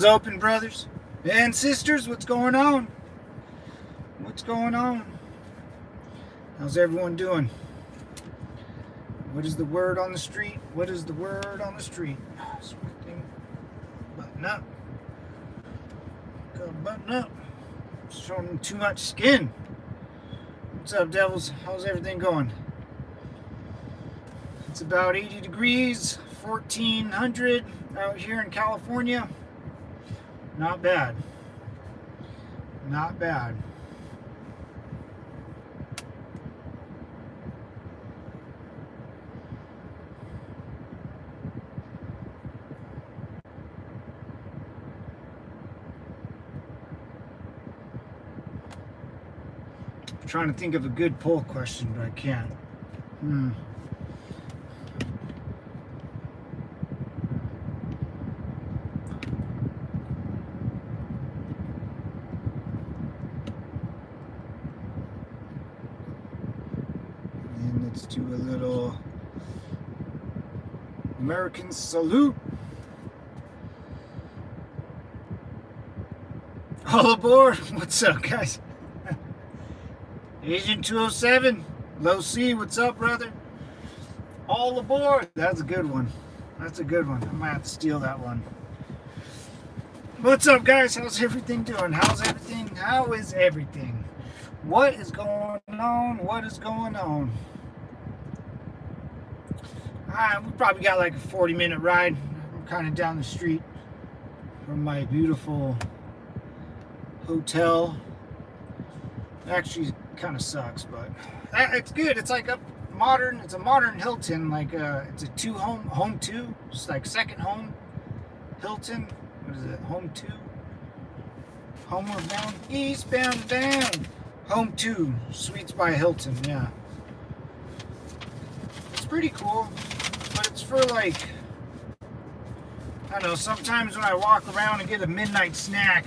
Open, brothers and sisters. What's going on? What's going on? How's everyone doing? What is the word on the street? What is the word on the street? Thing. Button up. Go button up. Showing too much skin. What's up, devils? How's everything going? It's about 80 degrees, 1400 out here in California. Not bad. Not bad. I'm trying to think of a good poll question, but I can't. Let's do a little American salute. All aboard. What's up, guys? Agent 207, Low C, what's up, brother? All aboard. That's a good one. That's a good one. I might have to steal that one. What's up, guys? How's everything doing? How's everything? How is everything? What is going on? What is going on? We probably got like a 40-minute ride. I'm kind of down the street from my beautiful hotel. Actually, kind of sucks, but it's good. It's like a modern. It's a modern Hilton. Like it's a home two. It's like second home Hilton. What is it? Home two. Homeward bound, eastbound bound. Home two. Suites by Hilton. Yeah. It's pretty cool. But it's for like, I don't know, sometimes when I walk around and get a midnight snack,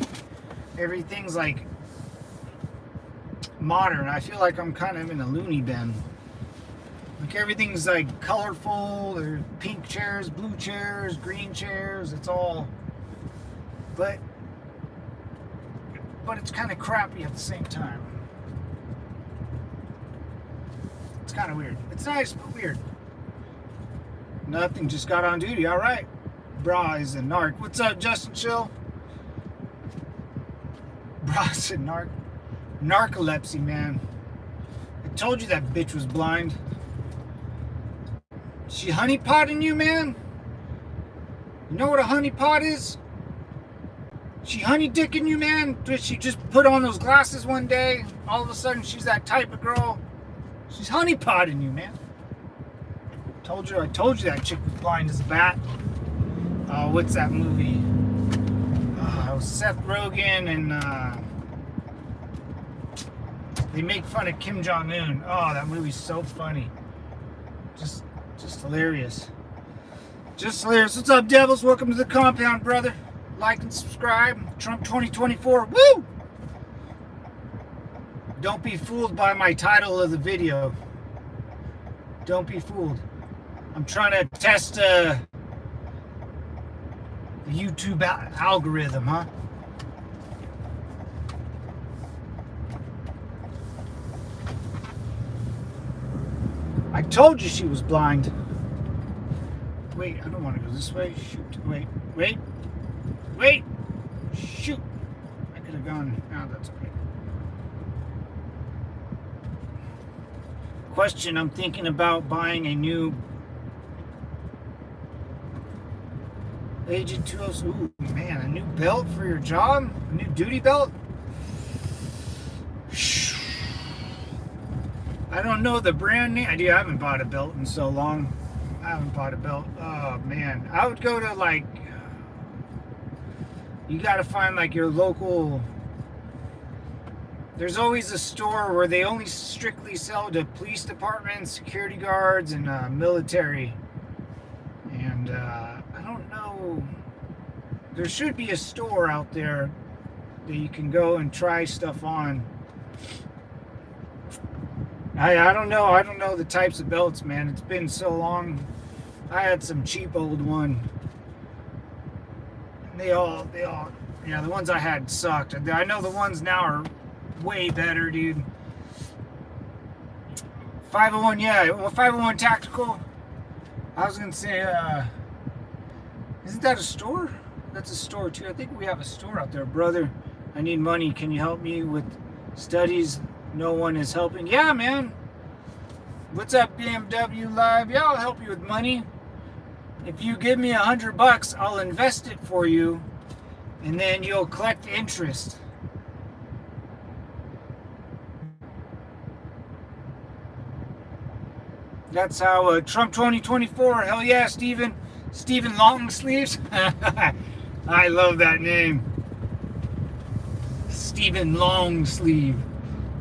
everything's like modern. I feel like I'm kind of in a loony bin. Like everything's like colorful. There's pink chairs, blue chairs, green chairs. It's all, but it's kind of crappy at the same time. It's kind of weird. It's nice, but weird. Nothing, just got on duty. All right. Bra is a narc. What's up, Justin Chill? Bra is a narc. Narcolepsy, man. I told you that bitch was blind. She honeypotting you, man? You know what a honeypot is? She honey dicking you, man? She just put on those glasses one day. All of a sudden, she's that type of girl. She's honeypotting you, man. I told you that chick was blind as a bat. What's that movie? It was Seth Rogen and they make fun of Kim Jong-un. Oh, that movie's so funny. Just hilarious. Just hilarious. What's up, devils? Welcome to the compound, brother. Like and subscribe. Trump 2024. Woo! Don't be fooled by my title of the video. Don't be fooled. I'm trying to test the YouTube algorithm, huh? I told you she was blind. Wait, I don't want to go this way. Shoot. Wait. Shoot. I could have gone. Oh, that's okay. Question, I'm thinking about buying a new Agent 207. Ooh, man, a new belt for your job? A new duty belt? I don't know the brand name. I haven't bought a belt in so long. I haven't bought a belt. Oh, man. I would go to, like, you got to find, like, your local. There's always a store where they only strictly sell to police departments, security guards, and military. And I don't know. There should be a store out there that you can go and try stuff on. I don't know. I don't know the types of belts, man. It's been so long. I had some cheap old one. They all, yeah, the ones I had sucked. I know the ones now are way better, dude. 501, yeah, well, 501 Tactical. I was gonna say, isn't that a store? That's a store too. I think we have a store out there, brother. I need money. Can you help me with studies? No one is helping. Yeah, man. What's up, BMW Live? Yeah, I'll help you with money. If you give me $100, I'll invest it for you, and then you'll collect interest. That's how Trump 2024. Hell yeah, Stephen Longsleeves. I love that name, Stephen Longsleeve.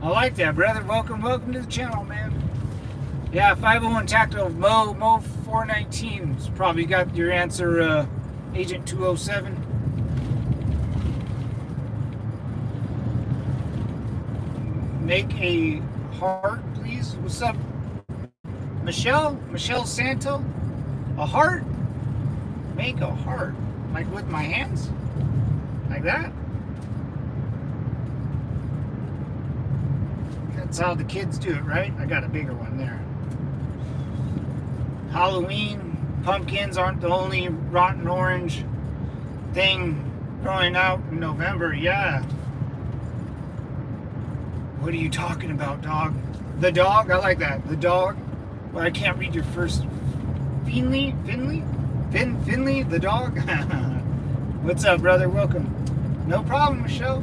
I like that, brother. Welcome to the channel, man. Yeah, 501 Tactical Mo 419. It's probably got your answer, Agent 207. Make a heart, please. What's up, Michelle Santo? A heart? Make a heart. Like with my hands? Like that? That's how the kids do it, right? I got a bigger one there. Halloween, pumpkins aren't the only rotten orange thing growing out in November. Yeah. What are you talking about, dog? The dog? I like that. The dog. Well, I can't read your first. Finley, the dog. What's up, brother? Welcome. No problem, Michelle.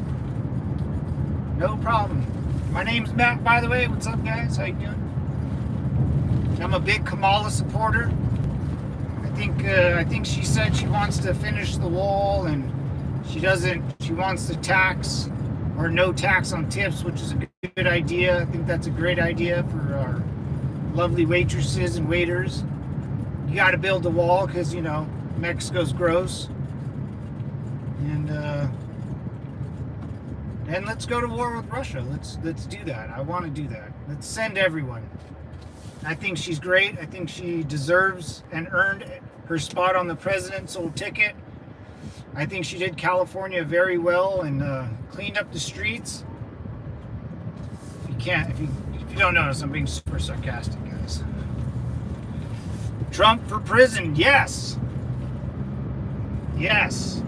No problem. My name's Matt, by the way. What's up, guys? How you doing? I'm a big Kamala supporter. I think she said she wants to finish the wall, and she wants to tax or no tax on tips, which is a good idea. I think that's a great idea for our lovely waitresses and waiters. You got to build the wall because, you know, Mexico's gross. And let's go to war with Russia. Let's do that. I want to do that. Let's send everyone. I think she's great. I think she deserves and earned her spot on the presidential ticket. I think she did California very well and cleaned up the streets. If you don't notice, I'm being super sarcastic, guys. Trump for president, yes. Yes.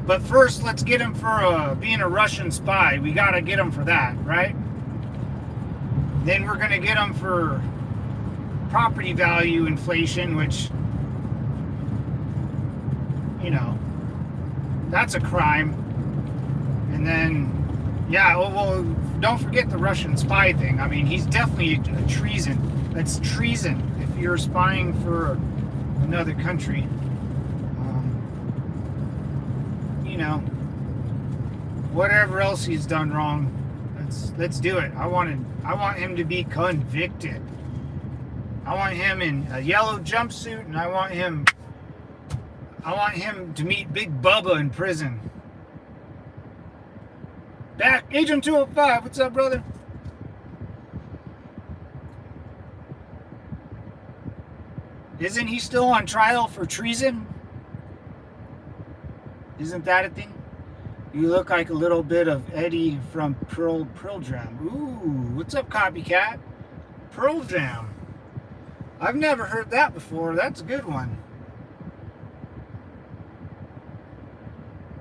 But first, let's get him for being a Russian spy. We got to get him for that, right? Then we're going to get him for property value inflation, which, you know, that's a crime. And then, yeah, well, don't forget the Russian spy thing. I mean, he's definitely a treason. That's treason if you're spying for another country. You know, whatever else he's done wrong, let's do it. I want him to be convicted. I want him in a yellow jumpsuit, and I want him to meet Big Bubba in prison. Back, Agent 205. What's up, brother? Isn't he still on trial for treason? Isn't that a thing? You look like a little bit of Eddie from Pearl Jam. Ooh, what's up, Copycat? Pearl Jam. I've never heard that before. That's a good one.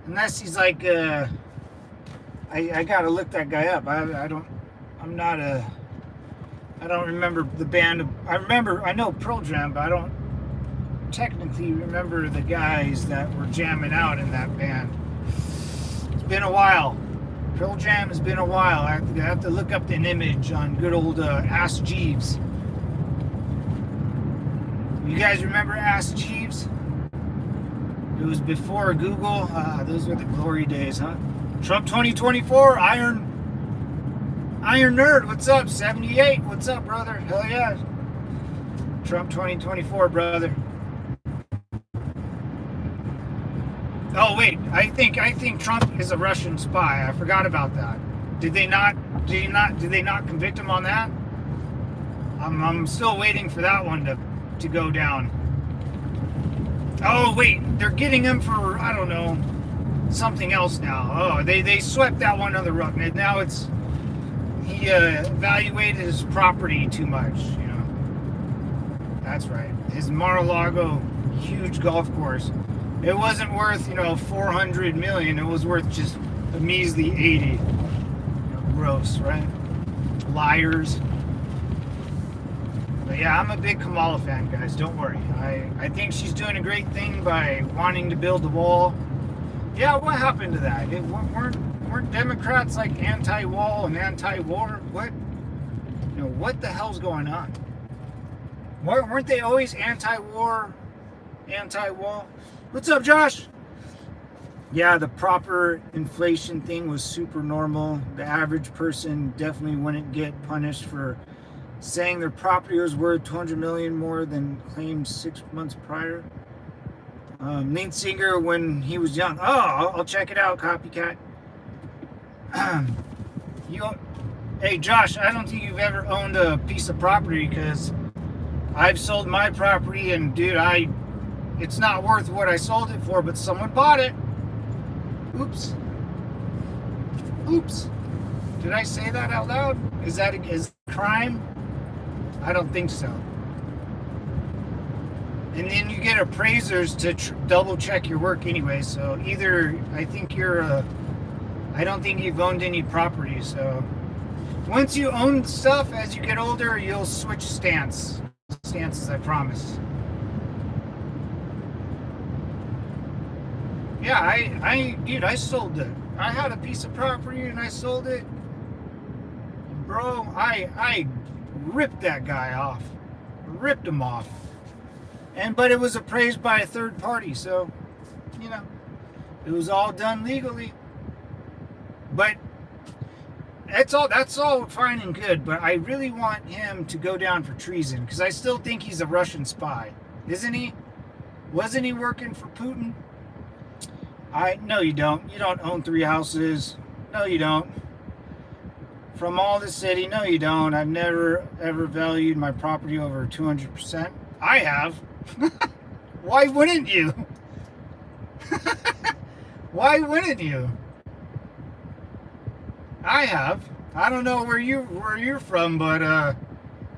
Unless he's like, I gotta look that guy up. I don't remember the band. I know Pearl Jam, but I don't technically remember the guys that were jamming out in that band. It's been a while. Pearl Jam has been a while. I have to look up an image on good old Ask Jeeves. You guys remember Ask Jeeves? It was before Google. Those were the glory days, huh? Trump 2024, Iron Nerd, what's up? 78, what's up, brother? Hell yeah. Trump 2024, brother. Oh wait, I think Trump is a Russian spy. I forgot about that. Did they not convict him on that? I'm still waiting for that one to go down. Oh wait, they're getting him for, I don't know, something else now. Oh, they swept that one under the rug. Now it's he evaluated his property too much. You know, that's right. His Mar-a-Lago huge golf course. It wasn't worth 400 million. It was worth just a measly 80. Gross, right? Liars. But yeah, I'm a big Kamala fan, guys. Don't worry. I think she's doing a great thing by wanting to build the wall. Yeah, what happened to that? Weren't Democrats like anti-wall and anti-war? What the hell's going on? Weren't they always anti-war, anti-wall? What's up, Josh? Yeah, the proper inflation thing was super normal. The average person definitely wouldn't get punished for saying their property was worth 200 million more than claimed 6 months prior. Lead singer when he was young. Oh, I'll check it out, copycat. Hey, Josh, I don't think you've ever owned a piece of property, because I've sold my property and, dude, it's not worth what I sold it for, but someone bought it. Oops. Did I say that out loud? Is that a crime? I don't think so. And then you get appraisers to double check your work anyway. So either I don't think you've owned any property. So once you own stuff, as you get older, you'll switch stances, I promise. Yeah, dude, I sold it. I had a piece of property and I sold it. Bro, I ripped that guy off. Ripped him off. But it was appraised by a third party, so, it was all done legally. But that's all fine and good, but I really want him to go down for treason, because I still think he's a Russian spy. Isn't he? Wasn't he working for Putin? No, you don't. You don't own 3 houses. No, you don't. From all the city. No, you don't. I've never, ever valued my property over 200%. I have. Why wouldn't you? Why wouldn't you? I have. I don't know where you're from, but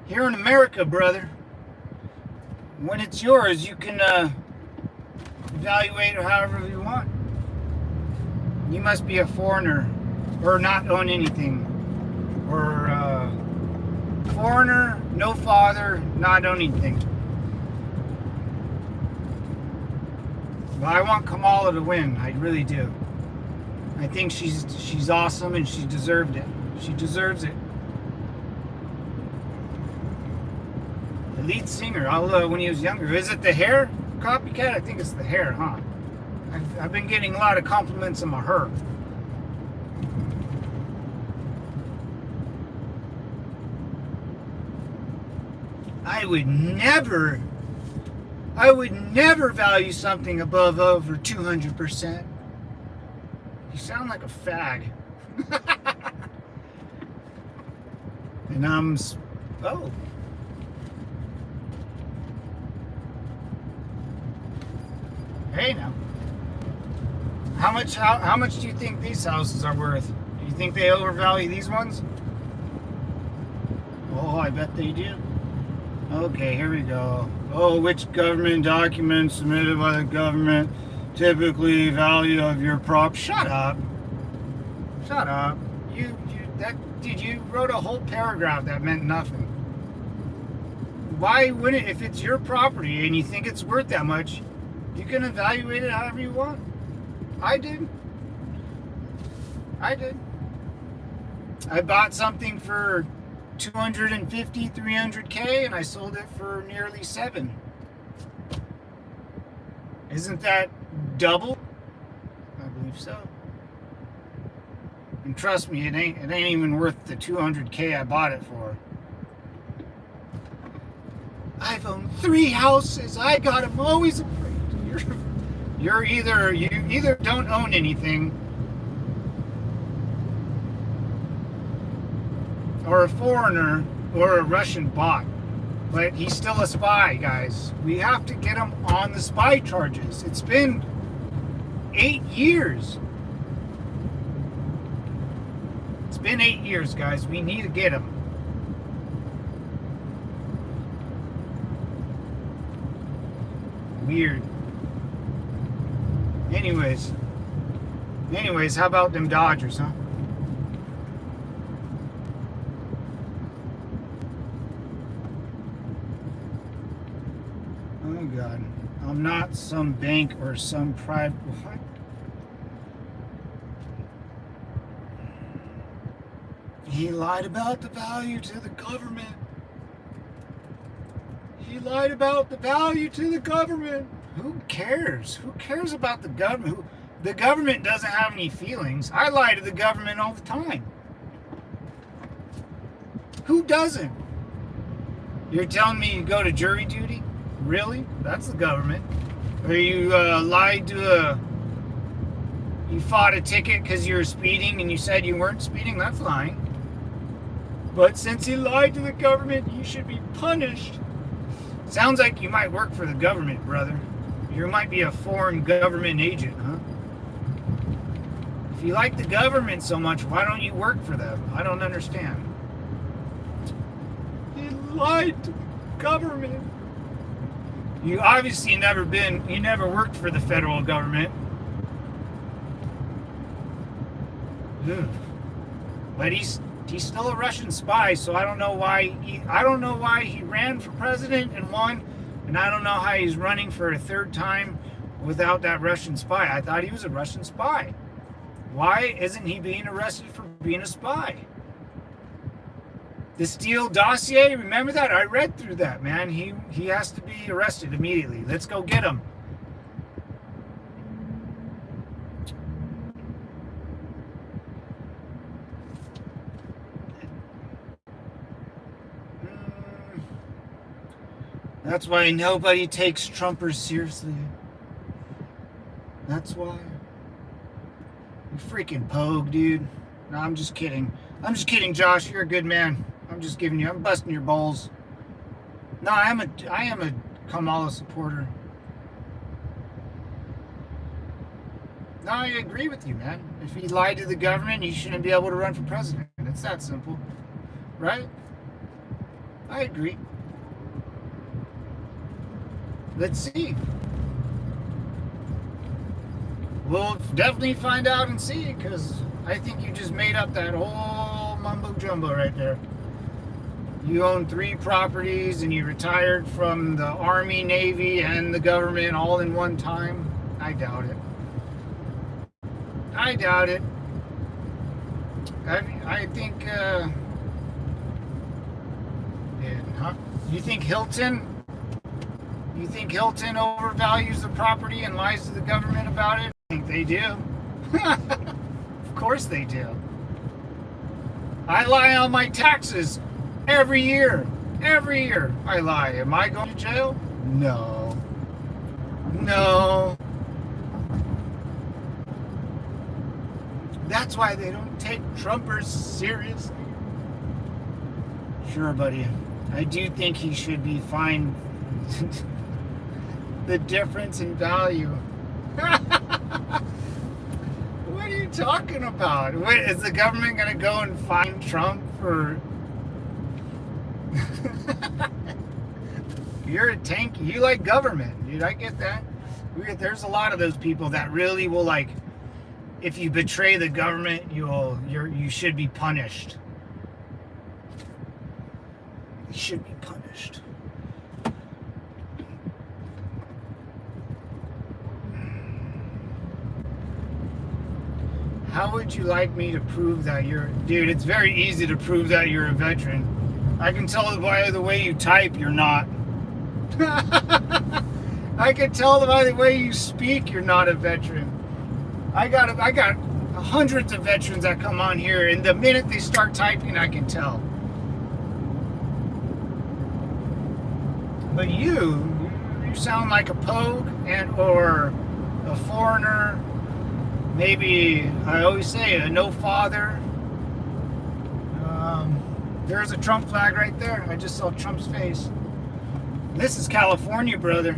here in America, brother, when it's yours, you can evaluate it however you want. You must be a foreigner, or not own anything, or foreigner, no father, not own anything. But I want Kamala to win. I really do. I think she's awesome, and she deserved it. She deserves it. The lead singer, when he was younger. Is it the hair? Copycat? I think it's the hair, huh? I've been getting a lot of compliments on my hair. I would never value something above over 200%. You sound like a fag. And oh. Hey now. How much do you think these houses are worth? Do you think they overvalue these ones? Oh, I bet they do. Okay, here we go. Oh, which government documents submitted by the government typically value of your prop? Shut up. Shut up. You wrote a whole paragraph that meant nothing. Why wouldn't, if it's your property and you think it's worth that much, you can evaluate it however you want? I did. I bought something for 250, 300K, and I sold it for nearly 7. Isn't that double? I believe so. And trust me, it ain't even worth the 200K I bought it for. I've owned 3 houses. I got them always afraid. You either don't own anything, or a foreigner, or a Russian bot. But he's still a spy, guys. We have to get him on the spy charges. It's been 8 years. It's been 8 years, guys. We need to get him. Weird. Anyways, how about them Dodgers, huh? Oh God, I'm not some bank or some private. What? He lied about the value to the government. He lied about the value to the government. Who cares? Who cares about the government? The government doesn't have any feelings. I lie to the government all the time. Who doesn't? You're telling me you go to jury duty? Really? That's the government. Or you lied to you fought a ticket because you were speeding and you said you weren't speeding? That's lying. But since you lied to the government, you should be punished. Sounds like you might work for the government, brother. You might be a foreign government agent, huh? If you like the government so much, why don't you work for them? I don't understand. He lied to the government. You obviously you never worked for the federal government. Ugh. But he's still a Russian spy, so I don't know why he ran for president and won, and I don't know how he's running for a third time without that Russian spy. I thought he was a Russian spy. Why isn't he being arrested for being a spy? The Steele dossier, remember that? I read through that, man. He has to be arrested immediately. Let's go get him. That's why nobody takes Trumpers seriously. That's why. You freaking pogue, dude. No, I'm just kidding. I'm just kidding, Josh. You're a good man. I'm busting your balls. No, I am a Kamala supporter. No, I agree with you, man. If he lied to the government, he shouldn't be able to run for president. It's that simple. Right? I agree. Let's see. We'll definitely find out and see, because I think you just made up that whole mumbo jumbo right there. You own 3 properties and you retired from the Army, Navy, and the government all in one time. I doubt it. I doubt it. I think, huh? You think Hilton overvalues the property and lies to the government about it? I think they do. Of course they do. I lie on my taxes every year. Every year I lie. Am I going to jail? No. No. That's why they don't take Trumpers seriously. Sure, buddy. I do think he should be fined the difference in value. What are you talking about? What, is the government going to go and fine Trump for... You're a tank. You like government, dude. I get that. There's a lot of those people that really will, like, if you betray the government, you should be punished. You should be punished. How would you like me to prove that you're... Dude, it's very easy to prove that you're a veteran. I can tell by the way you type you're not. I can tell by the way you speak you're not a veteran. I got hundreds of veterans that come on here, and the minute they start typing, I can tell. But you sound like a pogue or a foreigner. Maybe, I always say, a no father. There's a Trump flag right there. I just saw Trump's face. This is California, brother.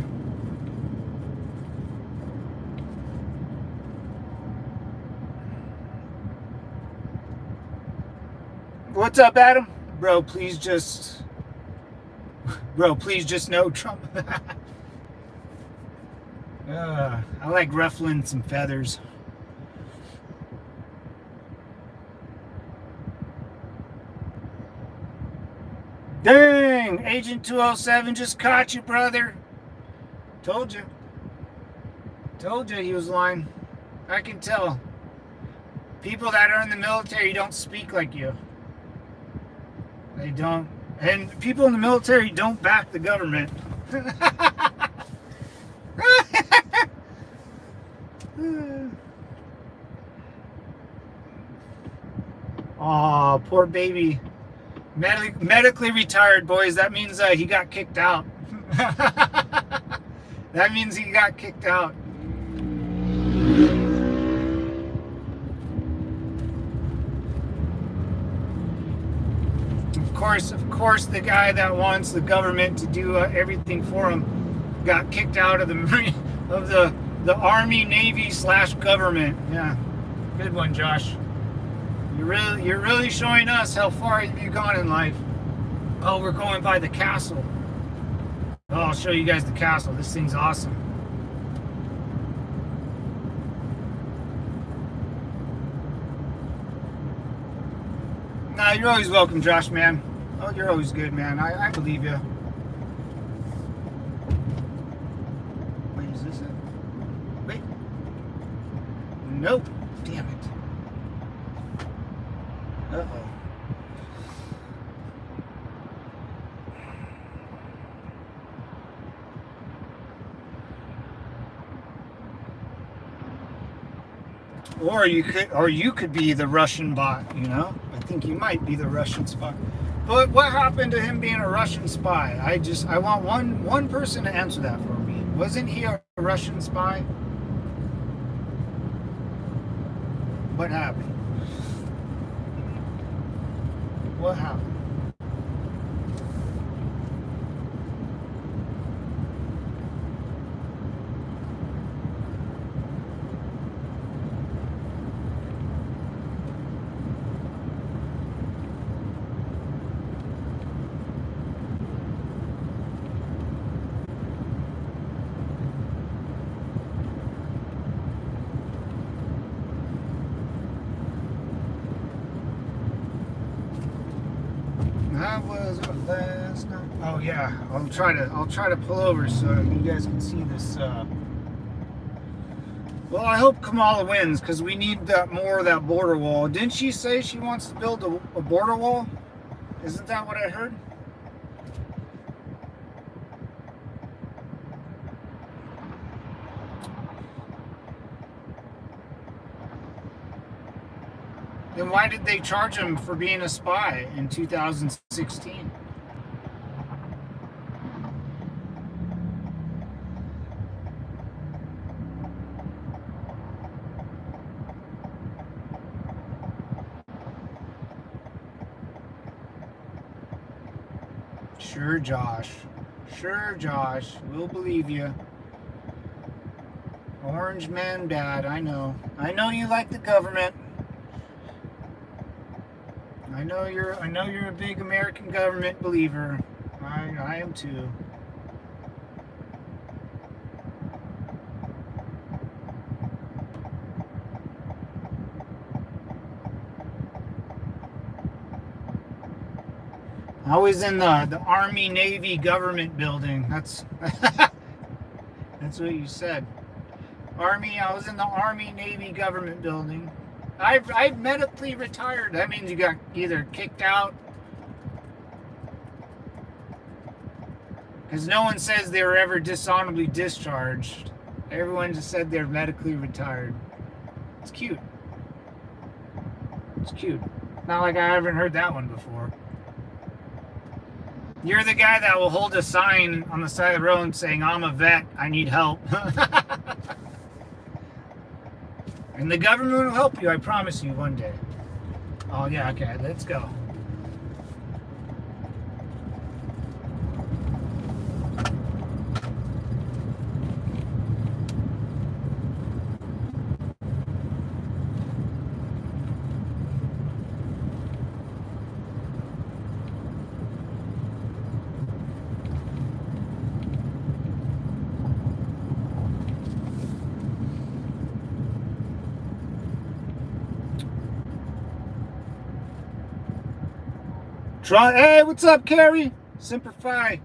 What's up, Adam? Bro, please just no Trump. I like ruffling some feathers. Dang, Agent 207 just caught you, brother. Told you. Told you he was lying. I can tell. People that are in the military don't speak like you. They don't. And people in the military don't back the government. Oh, poor baby. Medically retired, boys. That means he got kicked out. That means he got kicked out. Of course, the guy that wants the government to do everything for him got kicked out of the Army, Navy / government. Yeah, good one, Josh. You're really showing us how far you've gone in life. Oh, we're going by the castle. Oh, I'll show you guys the castle. This thing's awesome. Nah, you're always welcome, Josh, man. Oh, you're always good, man. I believe you. Wait, is this it? Wait. Nope. Damn it. Uh-oh. Or you could be the Russian bot, you know? I think you might be the Russian spy. But what happened to him being a Russian spy? I want one person to answer that for me. Wasn't he a Russian spy? What happened? What happened? That was our last night. Oh yeah, I'll try to pull over so you guys can see this. Well, I hope Kamala wins because we need more of that border wall. Didn't she say she wants to build a border wall? Isn't that what I heard? Then why did they charge him for being a spy in 2016? Sure, Josh. Sure, Josh. We'll believe you. Orange man bad, I know. I know you like the government. I know you're a big American government believer. I am too. I was in the Army Navy government building. That's that's what you said. I was in the Army Navy government building. I've medically retired. That means you got either kicked out, because no one says they were ever dishonorably discharged. Everyone just said they're medically retired. It's cute. It's cute. Not like I haven't heard that one before. You're the guy that will hold a sign on the side of the road saying, "I'm a vet, I need help." And the government will help you, I promise you, one day. Oh, yeah, okay, let's go. Trump, hey, what's up, Carrie? Semper Fi.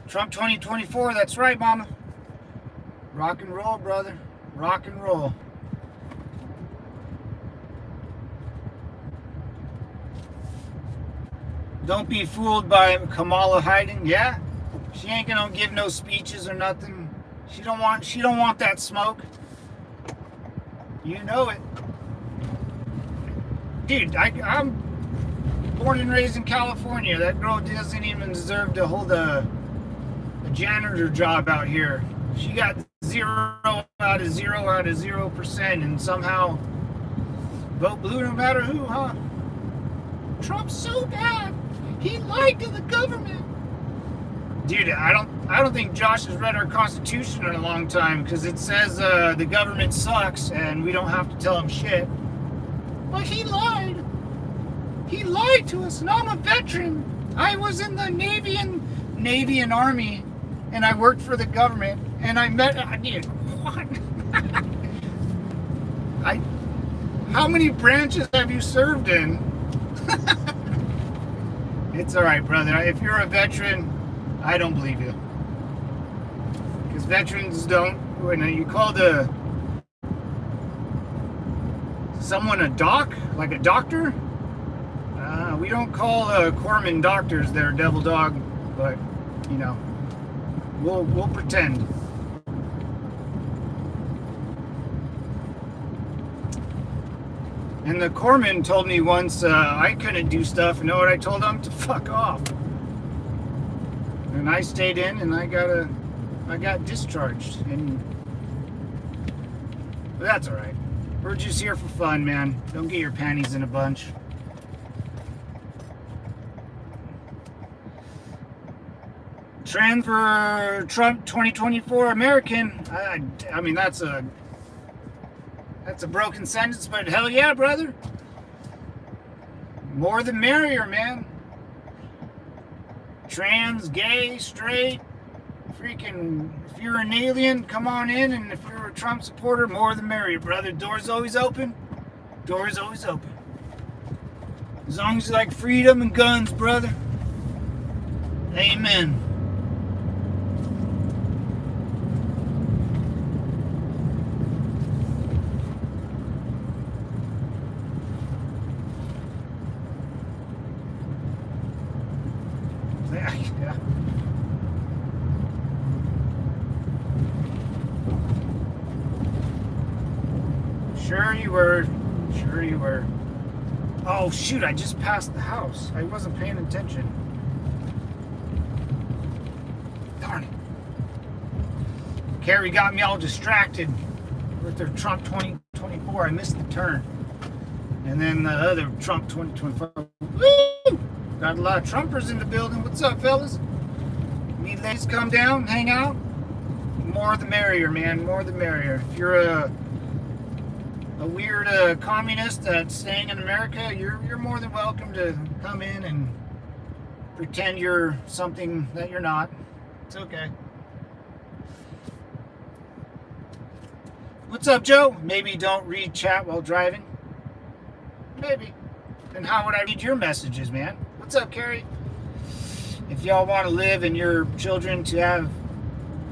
Trump 2024, that's right, mama. Rock and roll, brother. Rock and roll. Don't be fooled by Kamala hiding. Yeah, she ain't gonna give no speeches or nothing. She don't want that smoke. You know it. Dude, I'm born and raised in California. That girl doesn't even deserve to hold a janitor job out here. She got 0 out of 0%, and somehow vote blue no matter who, huh? Trump's so bad. He lied to the government. Dude, I don't think Josh has read our Constitution in a long time, because it says the government sucks and we don't have to tell him shit. But he lied. He lied to us, and I'm a veteran. I was in the Navy and Army, and I worked for the government, and I met. Dude, what? How many branches have you served in? It's all right, brother. If you're a veteran, I don't believe you, because veterans don't. When you call someone a doc, like a doctor, we don't call corpsmen doctors. They're devil dog, but you know, we'll pretend. And the corpsman told me once I couldn't do stuff. You know what I told him? To fuck off. And I stayed in, and I got discharged. But that's all right. We're just here for fun, man. Don't get your panties in a bunch. Trend for Trump 2024 American. I mean, that's a broken sentence, but hell yeah, brother. More the merrier, man. Trans, gay, straight, freaking, if you're an alien, come on in, and if you're a Trump supporter, more the merrier, brother. Door's always open. Door's always open. As long as you like freedom and guns, brother. Amen. Yeah. Sure you were. Sure you were. Oh shoot, I just passed the house. I wasn't paying attention. Darn it. Carrie got me all distracted with their Trump 2024. I missed the turn. And then the other Trump 2024. Woo! Got a lot of Trumpers in the building. What's up, fellas? Need ladies to come down, hang out? More the merrier, man. More the merrier. If you're a weird communist that's staying in America, you're more than welcome to come in and pretend you're something that you're not. It's okay. What's up, Joe? Maybe don't read chat while driving. Maybe. Then how would I read your messages, man? What's up, Carrie? If y'all want to live and your children to have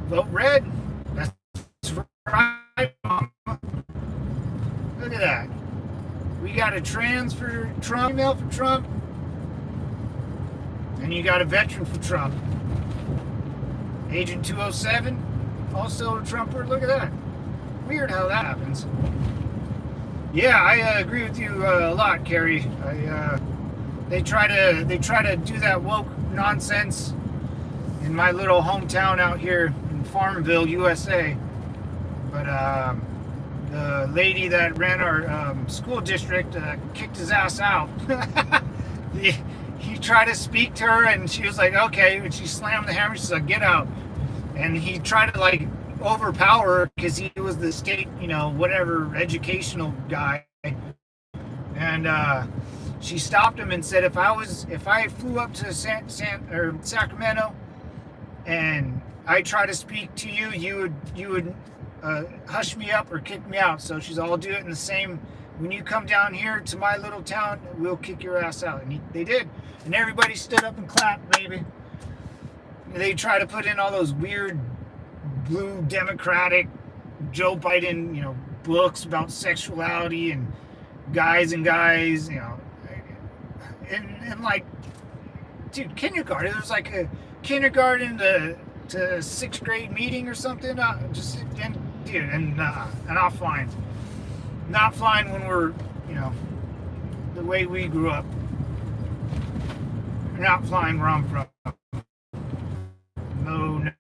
vote red, that's right, Mama. Look at that. We got a trans for Trump, female for Trump, and you got a veteran for Trump. Agent 207, also a Trumper. Look at that. Weird how that happens. Yeah, I agree with you a lot, Carrie. They try to do that woke nonsense in my little hometown out here in Farmville, USA. But the lady that ran our school district kicked his ass out. He tried to speak to her, and she was like, okay, and she slammed the hammer. She's like, get out. And he tried to like overpower her because he was the state, whatever educational guy. And she stopped him and said, if I flew up to Sacramento and I try to speak to you, you would hush me up or kick me out. So she's all do it in the same when you come down here to my little town, we'll kick your ass out. And they did. And everybody stood up and clapped, baby. They try to put in all those weird blue Democratic Joe Biden, books about sexuality and guys, and like, dude, kindergarten. It was like a kindergarten to 6th grade meeting or something. And not flying. Not flying when we're, the way we grew up. Not flying where I'm from. No,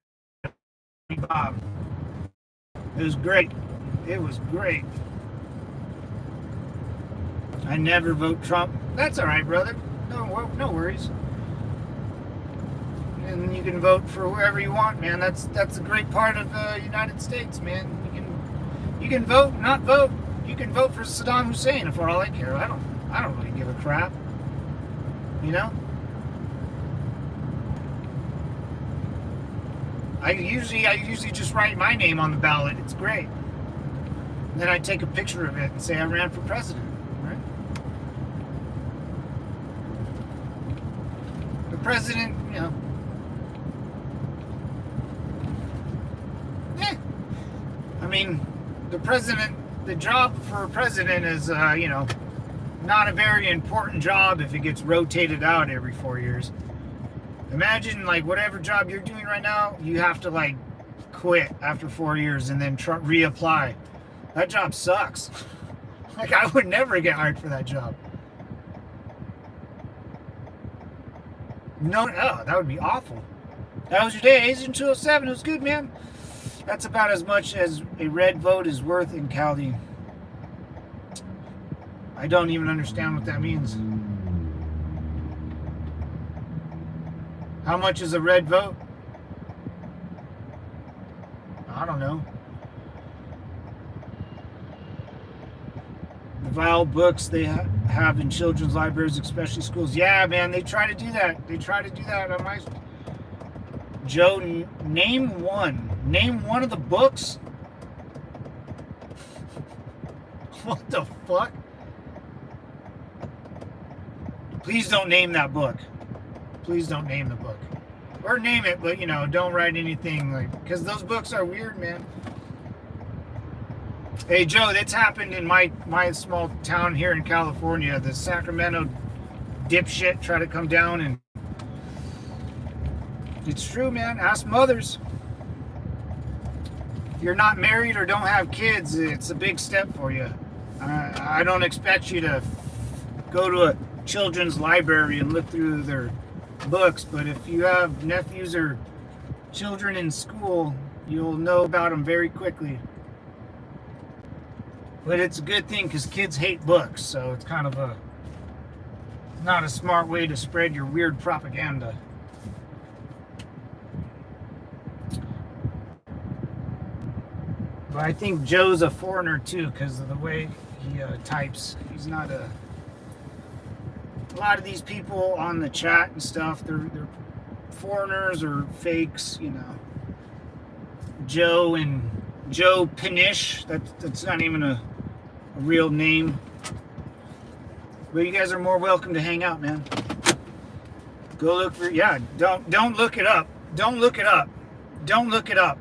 Bob. It was great. It was great. I never vote Trump. That's all right, brother. No worries. And you can vote for whoever you want, man. That's a great part of the United States, man. You can vote, not vote. You can vote for Saddam Hussein for all I care. I don't really give a crap. I usually just write my name on the ballot. It's great. And then I take a picture of it and say I ran for president. Right? The president, I mean, the job for a president is, not a very important job if it gets rotated out every 4 years. Imagine, like, whatever job you're doing right now, you have to, like, quit after 4 years and then reapply. That job sucks. Like, I would never get hired for that job. No, that would be awful. That was your day, Agent 207. It was good, man. That's about as much as a red vote is worth in Cali. I don't even understand what that means. How much is a red vote? I don't know. The vile books they have in children's libraries, especially schools. Yeah, man, they try to do that. They try to do that on my... Joe, name one. Name one of the books? What the fuck? Please don't name that book. Please don't name the book. Or name it, but, don't write anything, like, because those books are weird, man. Hey, Joe, that's happened in my small town here in California. The Sacramento dipshit tried to come down, and it's true, man. Ask mothers. If you're not married or don't have kids, it's a big step for you. I don't expect you to go to a children's library and look through their books, but if you have nephews or children in school, you'll know about them very quickly. But it's a good thing because kids hate books, so it's kind of not a smart way to spread your weird propaganda. But I think Joe's a foreigner too because of the way he types. He's not a lot of these people on the chat and stuff, they're foreigners or fakes, Joe Pinish, that's not even a real name. But you guys are more welcome to hang out, man. Go look for, don't look it up. Don't look it up. Don't look it up.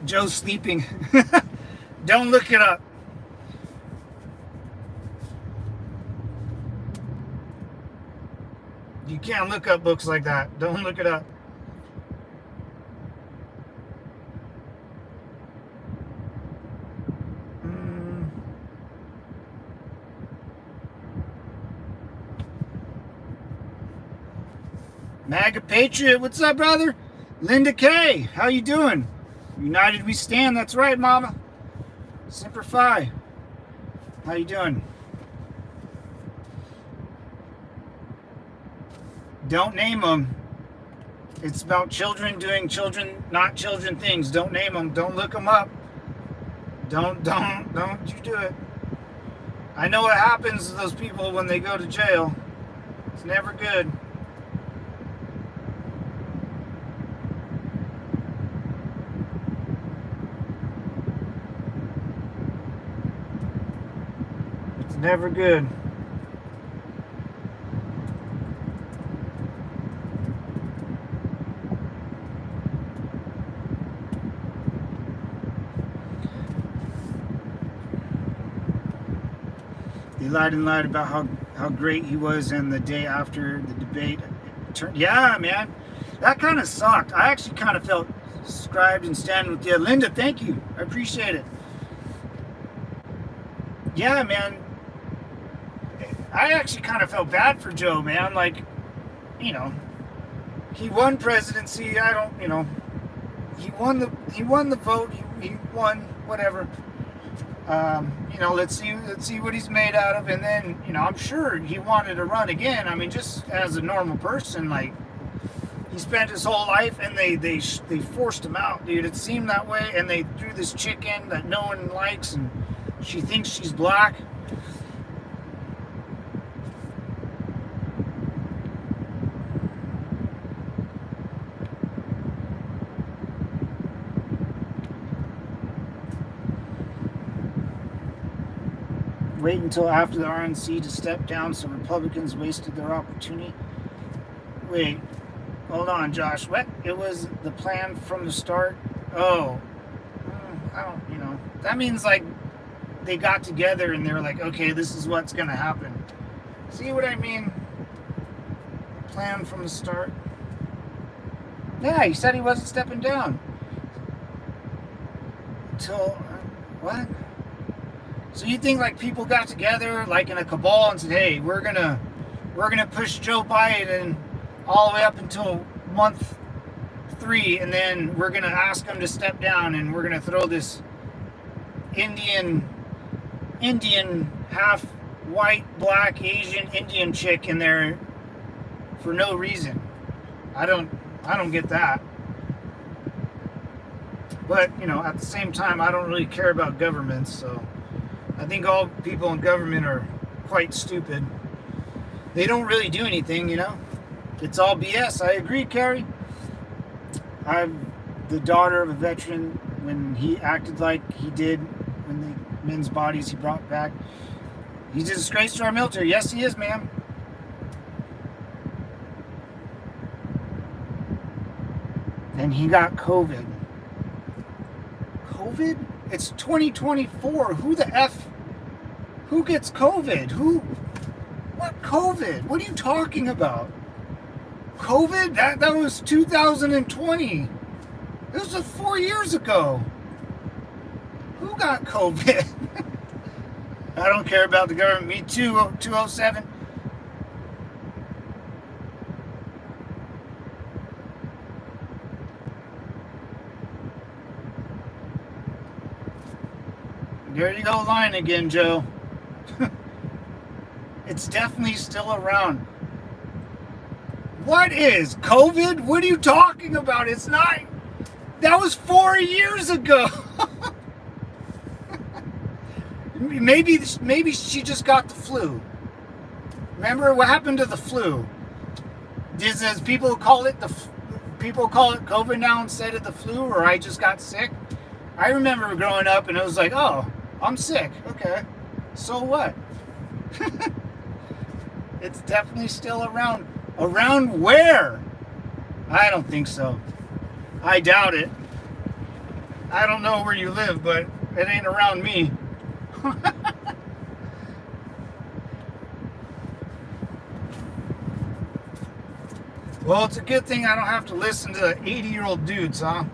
Joe's sleeping. Don't look it up. You can't look up books like that. Don't look it up. MAGA Patriot, what's up, brother? Linda K, how you doing? United we stand, that's right, mama. Semper Fi. How you doing? Don't name them. It's about children doing not children things. Don't name them. Don't look them up. Don't you do it. I know what happens to those people when they go to jail. It's never good. never good. He lied and lied about how great he was, and the day after the debate turned. Yeah, man, that kind of sucked. I actually kind of felt scribed and standing with you. Linda, thank you. I appreciate it. Yeah, man. I actually kind of felt bad for Joe, man. Like, you know, he won presidency. I don't, you know, he won the vote. He won whatever. You know, let's see what he's made out of. And then, you know, I'm sure he wanted to run again. I mean, just as a normal person, like, he spent his whole life, and they forced him out, dude. It seemed that way. And they threw this chick in that no one likes, and she thinks she's black. Wait until after the RNC to step down, so Republicans wasted their opportunity. Wait, hold on, Josh. What? It was the plan from the start? Oh, I don't, you know. That means, like, they got together and they're like, okay, this is what's going to happen. See what I mean? Plan from the start. Yeah, he said he wasn't stepping down. Until, what? So you think, like, people got together, like, in a cabal and said, hey, we're gonna push Joe Biden all the way up until month 3, and then we're gonna ask him to step down, and we're gonna throw this Indian half white, black, Asian Indian chick in there for no reason. I don't get that. But, you know, at the same time, I don't really care about governments, so I think all people in government are quite stupid. They don't really do anything, you know. It's all BS. I agree, Carrie. I'm the daughter of a veteran. When he acted like he did when the men's bodies he brought back, he's a disgrace to our military. Yes, he is, ma'am. And he got COVID. COVID? It's 2024. Who gets COVID? What COVID? What are you talking about? COVID? That was 2020. This was 4 years ago. Who got COVID? I don't care about the government. Me too, 207. There you go, lying again, Joe. It's definitely still around. What is COVID? What are you talking about? It's not. That was 4 years ago. Maybe she just got the flu. Remember what happened to the flu? Does people call it COVID now instead of the flu, or I just got sick? I remember growing up and it was like, oh, I'm sick. Okay. So what? It's definitely still around. Around where? I don't think so. I doubt it. I don't know where you live, but it ain't around me. Well, it's a good thing I don't have to listen to 80-year-old dudes, huh?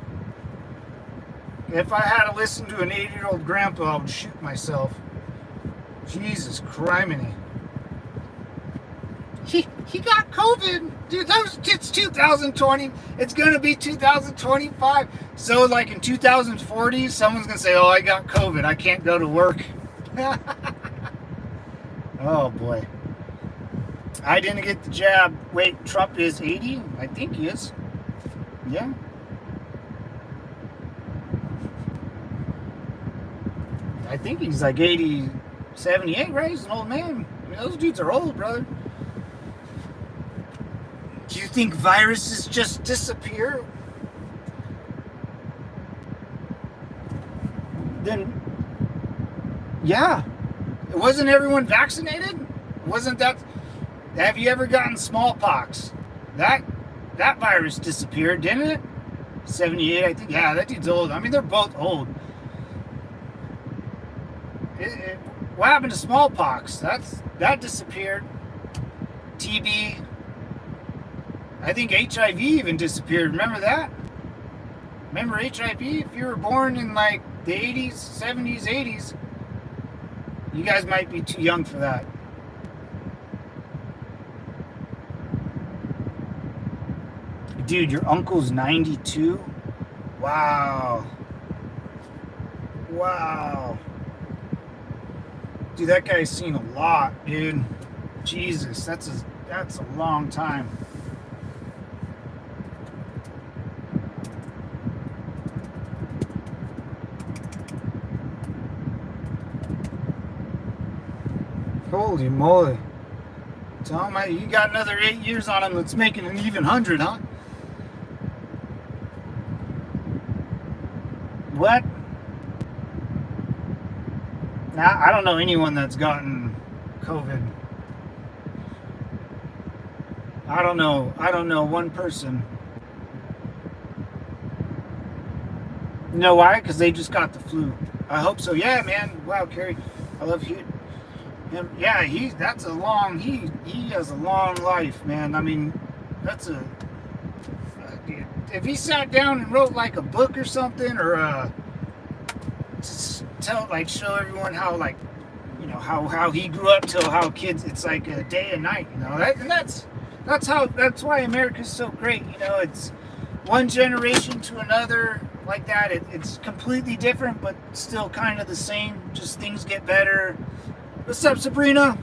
If I had to listen to an 80-year-old grandpa, I would shoot myself. Jesus criminy. He got COVID. Dude, it's 2020. It's going to be 2025. So, like, in 2040, someone's going to say, oh, I got COVID. I can't go to work. Oh, boy. I didn't get the jab. Wait, Trump is 80? I think he is. Yeah. I think he's like 80, 78, right? He's an old man. I mean, those dudes are old, brother. Do you think viruses just disappear? Then, yeah. Wasn't everyone vaccinated? Wasn't that? Have you ever gotten smallpox? That virus disappeared, didn't it? 78, I think. Yeah, that dude's old. I mean, they're both old. What happened to smallpox? That disappeared. TB. I think HIV even disappeared. Remember that? Remember HIV? If you were born in like the 80s, 70s, 80s, you guys might be too young for that. Dude, your uncle's 92? Wow. Wow. Dude, that guy's seen a lot, dude. Jesus, that's a long time. Holy moly. Tell him you got another 8 years on him. That's making an even 100, huh? What? Now, I don't know anyone that's gotten COVID. I don't know one person. You know why? Because they just got the flu. I hope so. Yeah, man. Wow, Kerry. I love him. Yeah, he has a long life, man. I mean, if he sat down and wrote like a book or something, or show everyone how, like, you know, how he grew up till how kids, it's like a day and night, you know. That's why America's so great, you know. It's one generation to another like that. It's completely different, but still kind of the same. Just things get better. What's up, Sabrina?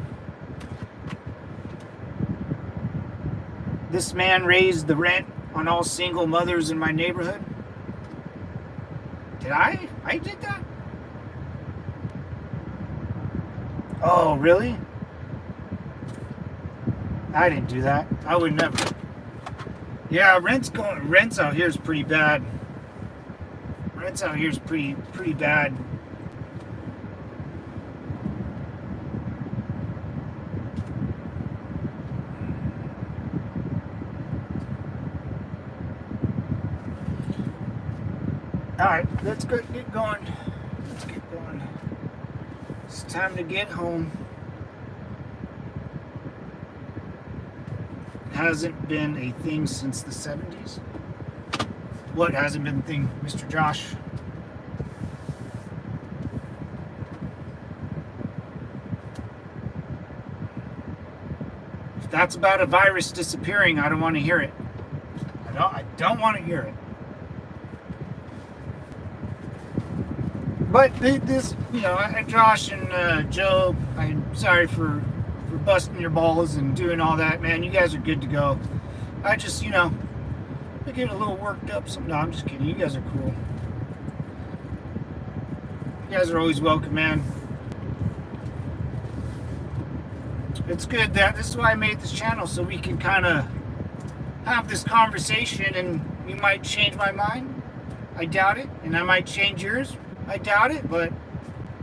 This man raised the rent on all single mothers in my neighborhood. Did I? I did that? Oh, really? I didn't do that. I would never. Yeah, rents out here is pretty bad. Rents out here is pretty bad. Alright, let's get going. Let's get going. It's time to get home. Hasn't been a thing since the 70s. What hasn't been a thing, Mr. Josh? If that's about a virus disappearing, I don't want to hear it. I don't want to hear it. But this, you know, Josh and Joe, I'm sorry for busting your balls and doing all that, man. You guys are good to go. I just, you know, I get a little worked up. No, I'm just kidding. You guys are cool. You guys are always welcome, man. It's good that this is why I made this channel, so we can kind of have this conversation, and you might change my mind. I doubt it. And I might change yours. I doubt it, but,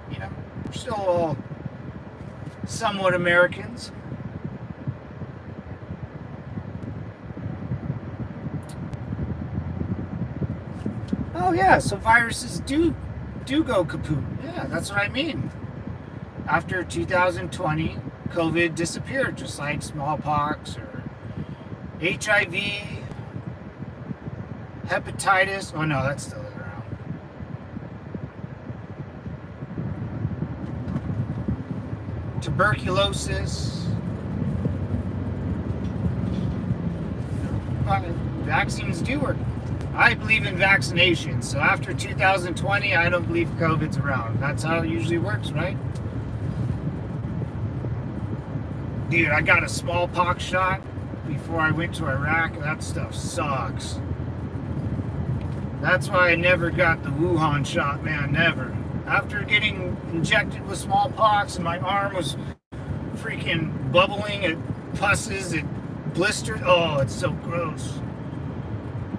you know, we're still all somewhat Americans. Oh yeah, so viruses do go kaput. Yeah, that's what I mean. After 2020, COVID disappeared, just like smallpox or HIV, hepatitis. Oh no, that's still around. Tuberculosis. Vaccines do work. I believe in vaccinations. So after 2020, I don't believe COVID's around. That's how it usually works, right? Dude, I got a smallpox shot before I went to Iraq. That stuff sucks. That's why I never got the Wuhan shot, man. Never. After getting injected with smallpox and my arm was freaking bubbling, it pusses, it blistered. Oh, it's so gross.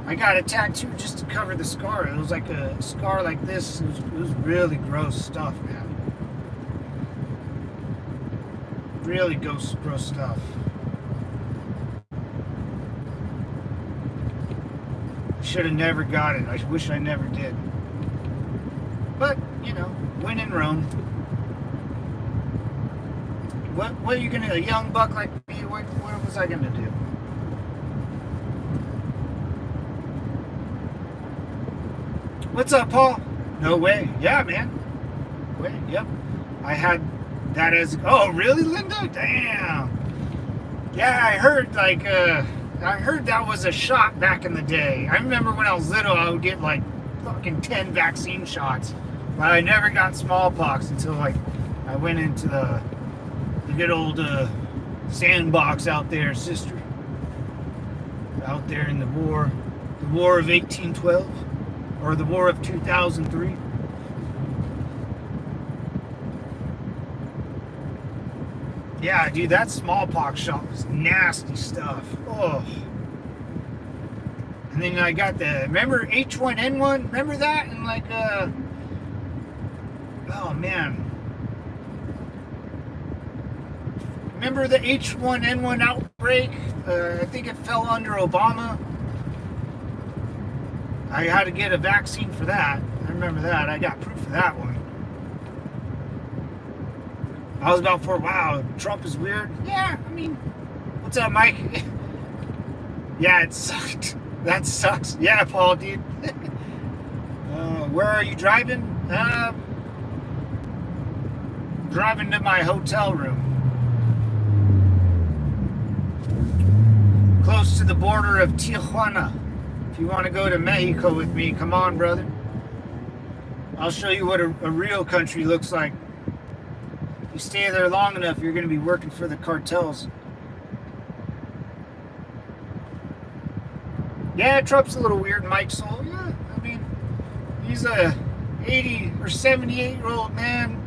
I got a tattoo just to cover the scar. It was like a scar like this. It was really gross stuff, man. Really gross stuff. I should have never got it. I wish I never did. But, you know, when in Rome. What are you gonna, a young buck like me, what was I gonna do? What's up, Paul? No way. Yeah, man. Wait, yep. I had that as, oh, really, Linda? Damn. Yeah, I heard, like, I heard that was a shot back in the day. I remember when I was little, I would get, like, fucking 10 vaccine shots. But I never got smallpox until, like, I went into the good old sandbox out there, sister. Out there in the war of 1812, or the war of 2003. Yeah, dude, that smallpox shot was nasty stuff. Oh. And then I got remember H1N1? Remember that? And like, oh man. Remember the H1N1 outbreak? I think it fell under Obama. I had to get a vaccine for that. I remember that. I got proof of that one. I was about wow, Trump is weird. Yeah, I mean, what's up, Mike? Yeah, it sucked. That sucks. Yeah, Paul, dude. Where are you driving? Driving to my hotel room. Close to the border of Tijuana. If you want to go to Mexico with me, come on, brother. I'll show you what a real country looks like. If you stay there long enough, you're going to be working for the cartels. Yeah, Trump's a little weird, Mike Soul. Yeah, I mean, he's a 80 or 78-year-old man.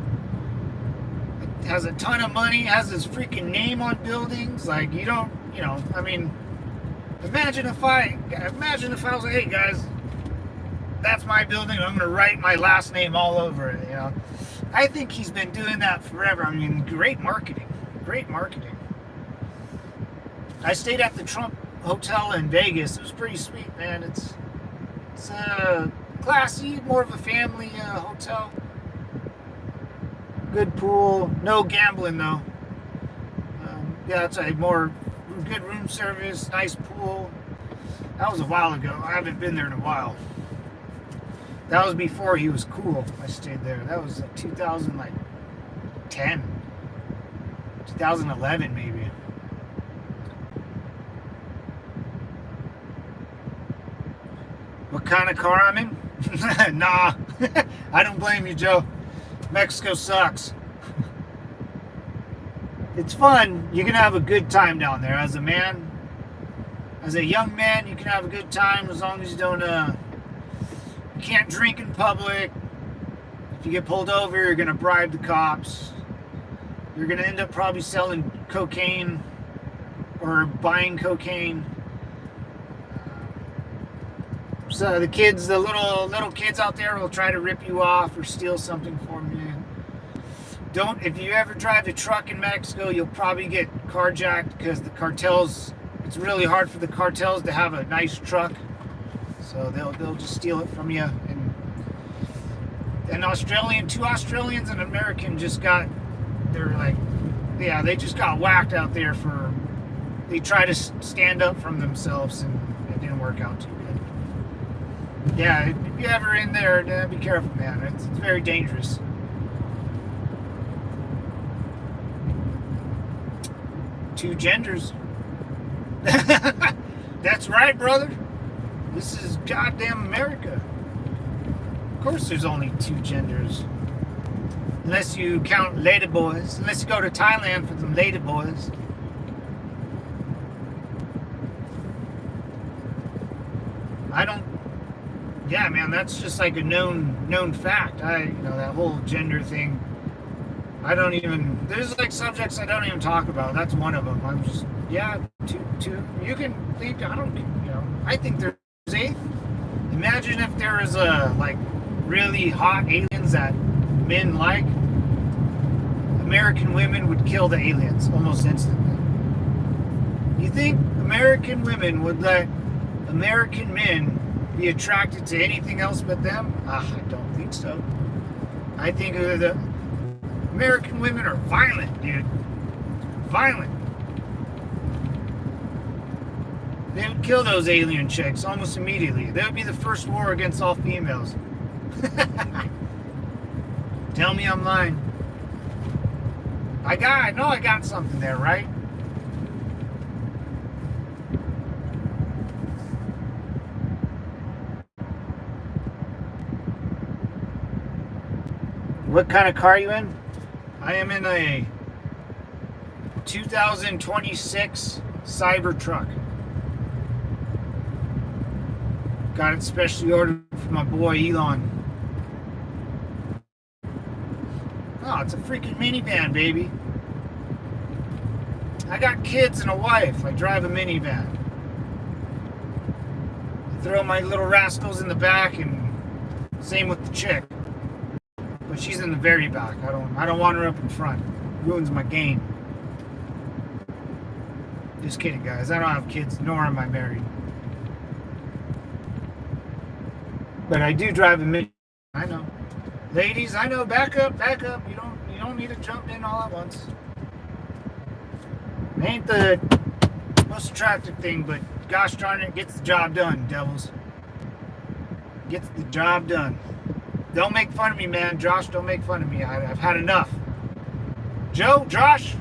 Has a ton of money, has his freaking name on buildings. Like, you don't, you know, I mean, imagine if I was like, hey guys, that's my building, I'm gonna write my last name all over it, you know. I think he's been doing that forever. I mean, great marketing. I stayed at the Trump Hotel in Vegas. It was pretty sweet, man. It's classy, more of a family hotel. Good pool, no gambling though. Yeah, it's a more good room service, nice pool. That was a while ago. I haven't been there in a while. That was before he was cool. I stayed there. That was like 2010, 2011 maybe. What kind of car I'm in? Nah, I don't blame you, Joe. Mexico sucks. It's fun. You can have a good time down there. As a man, as a young man, you can have a good time as long as you don't, you can't drink in public. If you get pulled over, you're going to bribe the cops. You're going to end up probably selling cocaine or buying cocaine. So the kids, the little kids out there will try to rip you off or steal something from you. If you ever drive a truck in Mexico, you'll probably get carjacked because the cartels, it's really hard for the cartels to have a nice truck. So they'll just steal it from you. And two Australians and an American just got, they just got whacked out there they tried to stand up from themselves and it didn't work out too good. Yeah, if you're ever in there, be careful, man. It's very dangerous. Two genders. That's right, brother. This is goddamn America. Of course there's only two genders. Unless you count ladyboys. Unless you go to Thailand for some ladyboys. Yeah, man, that's just like a known fact. That whole gender thing. There's like subjects I don't even talk about. That's one of them. I'm just, two. You can think, I think there's eighth. Imagine if there was really hot aliens that men like. American women would kill the aliens almost instantly. You think American women would let American men be attracted to anything else but them? I don't think so. I think the American women are violent, dude. Violent. They would kill those alien chicks almost immediately. That would be the first war against all females. Tell me I'm lying. I know I got something there, right? What kind of car are you in? I am in a 2026 Cybertruck. Got it specially ordered for my boy Elon. Oh, it's a freaking minivan, baby. I got kids and a wife. I drive a minivan. I throw my little rascals in the back, and same with the chick. But she's in the very back. I don't want her up in front. It ruins my game. Just kidding, guys. I don't have kids, nor am I married. But I do drive a minivan. I know. Ladies, I know. Back up, back up. You don't need to jump in all at once. It ain't the most attractive thing, but gosh darn it, gets the job done, devils. Gets the job done. Don't make fun of me, man. Josh, don't make fun of me. I've had enough. Joe, Josh,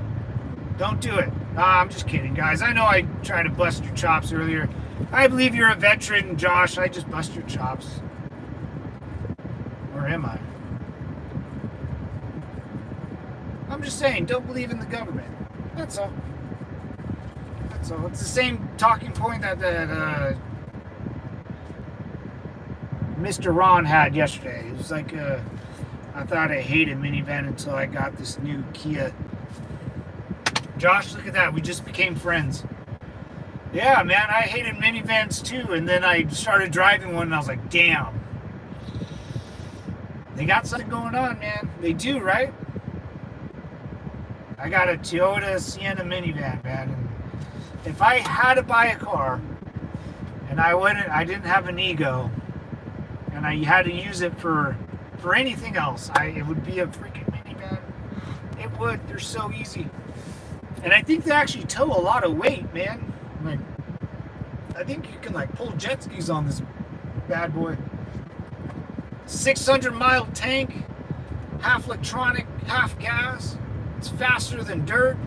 don't do it. I'm just kidding, guys. I know I tried to bust your chops earlier. I believe you're a veteran, Josh. I just bust your chops. Or am I? I'm just saying, don't believe in the government. That's all. That's all. It's the same talking point that Mr. Ron had yesterday. It was like, I thought I hated minivan until I got this new Kia. Josh, look at that. We just became friends. Yeah, man, I hated minivans too. And then I started driving one and I was like, damn. They got something going on, man. They do, right? I got a Toyota Sienna minivan, man. And if I had to buy a car and I didn't have an ego and I had to use it for anything else, it would be a freaking minivan. It would. They're so easy. And I think they actually tow a lot of weight, man. Like, I think you can like pull jet skis on this bad boy. 600-mile tank, half electronic, half gas. It's faster than dirt.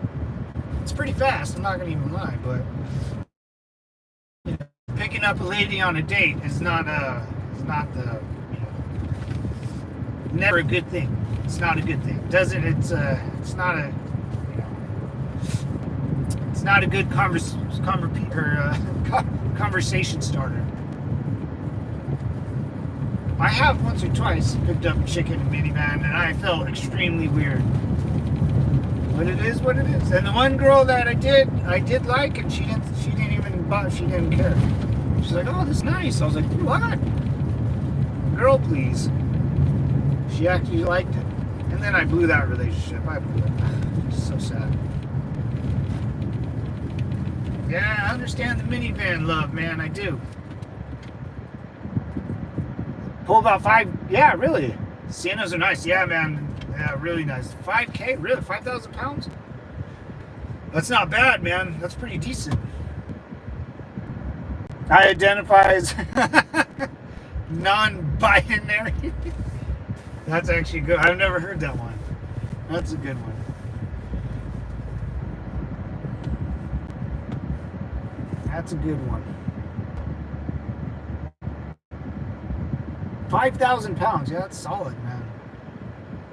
It's pretty fast, I'm not gonna even lie, but you know, picking up a lady on a date is not never a good thing. It's not a good thing. It's not a it's not a good conversation starter. I have once or twice picked up a chick in a minivan and I felt extremely weird. But it is what it is. And the one girl that I did like, and she didn't care. She's like, "Oh, this is nice." I was like, "What? Girl, please." She actually liked it. And then I blew that relationship. I blew it. It's so sad. Yeah, I understand the minivan love, man. I do. Pull about 5. Yeah, really. Siennas are nice. Yeah, man. Yeah, really nice. 5K? Really? 5,000 pounds? That's not bad, man. That's pretty decent. I identify as non-binary. That's actually good. I've never heard that one. That's a good one. That's a good one. 5,000 pounds. Yeah, that's solid, man.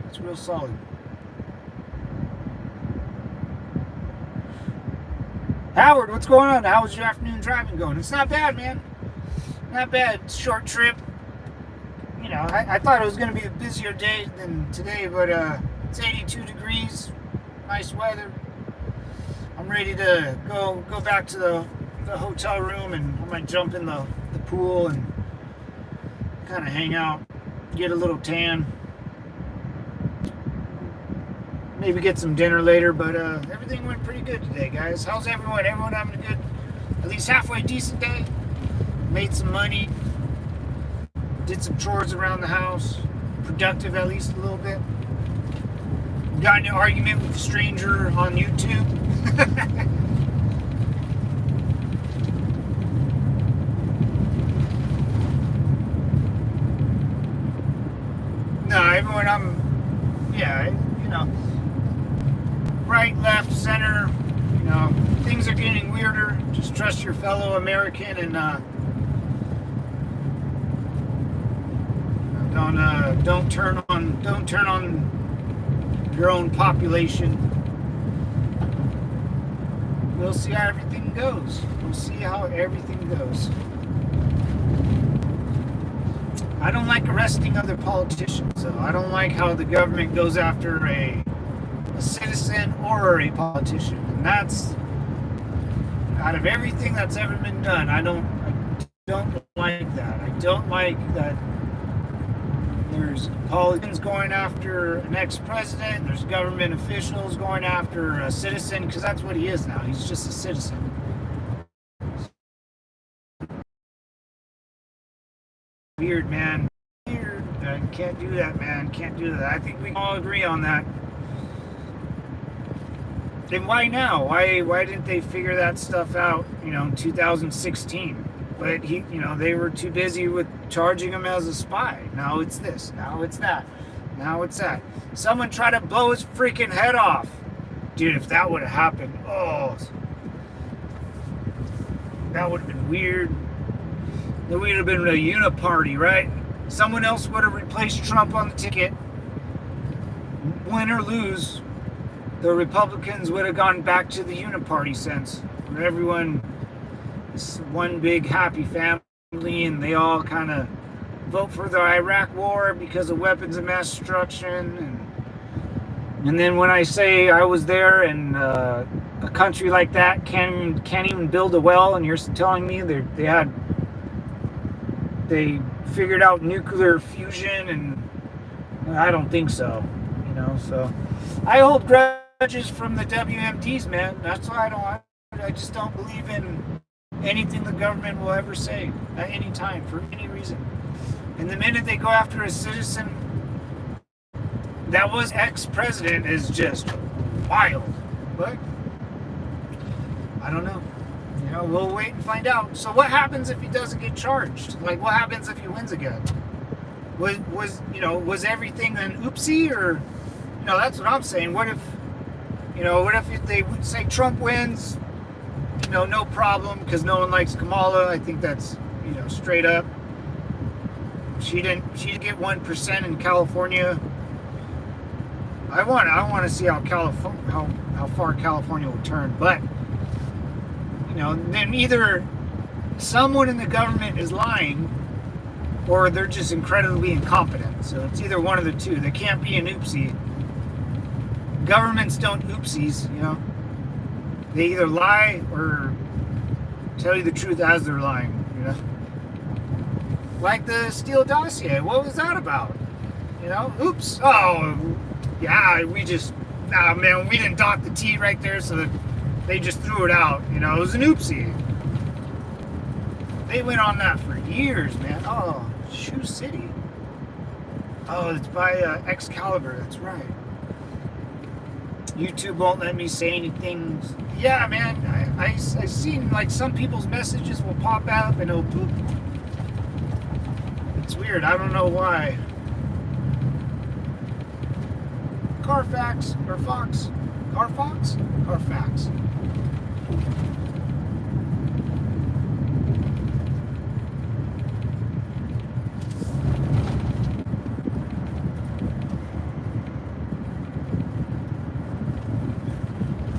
That's real solid. Howard, what's going on? How was your afternoon driving going? It's not bad, man. Not bad. Short trip. You know, I thought it was going to be a busier day than today, but it's 82 degrees. Nice weather. I'm ready to go back to the hotel room, and I might jump in the pool and kind of hang out, get a little tan. maybe get some dinner later, but everything went pretty good today, guys. How's everyone? Everyone having a good, at least halfway decent day? Made some money, did some chores around the house, productive at least a little bit. Got in an argument with a stranger on YouTube. No, everyone, right, left, center, things are getting weirder. Just trust your fellow American and don't turn on your own population. We'll see how everything goes. I don't like arresting other politicians, though. I don't like how the government goes after a citizen or a politician. And that's, out of everything that's ever been done, I don't like that. I don't like that there's politicians going after an ex-president, there's government officials going after a citizen, because that's what he is now. He's just a citizen. Weird, man. Weird. Can't do that, man. Can't do that. I think we can all agree on that. Then why now? Why didn't they figure that stuff out, in 2016? But they were too busy with charging him as a spy. Now it's this. Now it's that. Now it's that. Someone tried to blow his freaking head off. Dude, if that would have happened, that would have been weird. There would have been a uniparty, right? Someone else would have replaced Trump on the ticket. Win or lose, the Republicans would have gone back to the uniparty sense, where everyone is one big happy family and they all kind of vote for the Iraq war because of weapons of mass destruction. And then when I say I was there and a country like that can't even build a well, and you're telling me they figured out nuclear fusion, and I don't think so, so I hold grudges from the WMDs, man. That's why I just don't believe in anything the government will ever say at any time for any reason. And the minute they go after a citizen that was ex-president is just wild. But I don't know. We'll wait and find out. So what happens if he doesn't get charged? Like, what happens if he wins again? Was everything an oopsie, or, that's what I'm saying. What if they say Trump wins, no problem, because no one likes Kamala. I think that's, straight up. She didn't get 1% in California. I want to see how far California will turn, but then either someone in the government is lying or they're just incredibly incompetent. So it's either one of the two. They can't be an oopsie. Governments don't oopsies, They either lie or tell you the truth as they're lying, Like the Steele dossier. What was that about? Oops. Oh, yeah, we didn't dot the T right there, so that they just threw it out. It was an oopsie. They went on that for years, man. Oh, Shoe City. Oh, it's by Excalibur. That's right. YouTube won't let me say anything. Yeah, man. I've seen, like, some people's messages will pop up and it'll poop. It's weird. I don't know why. Carfax or Fox? Carfax? Carfax.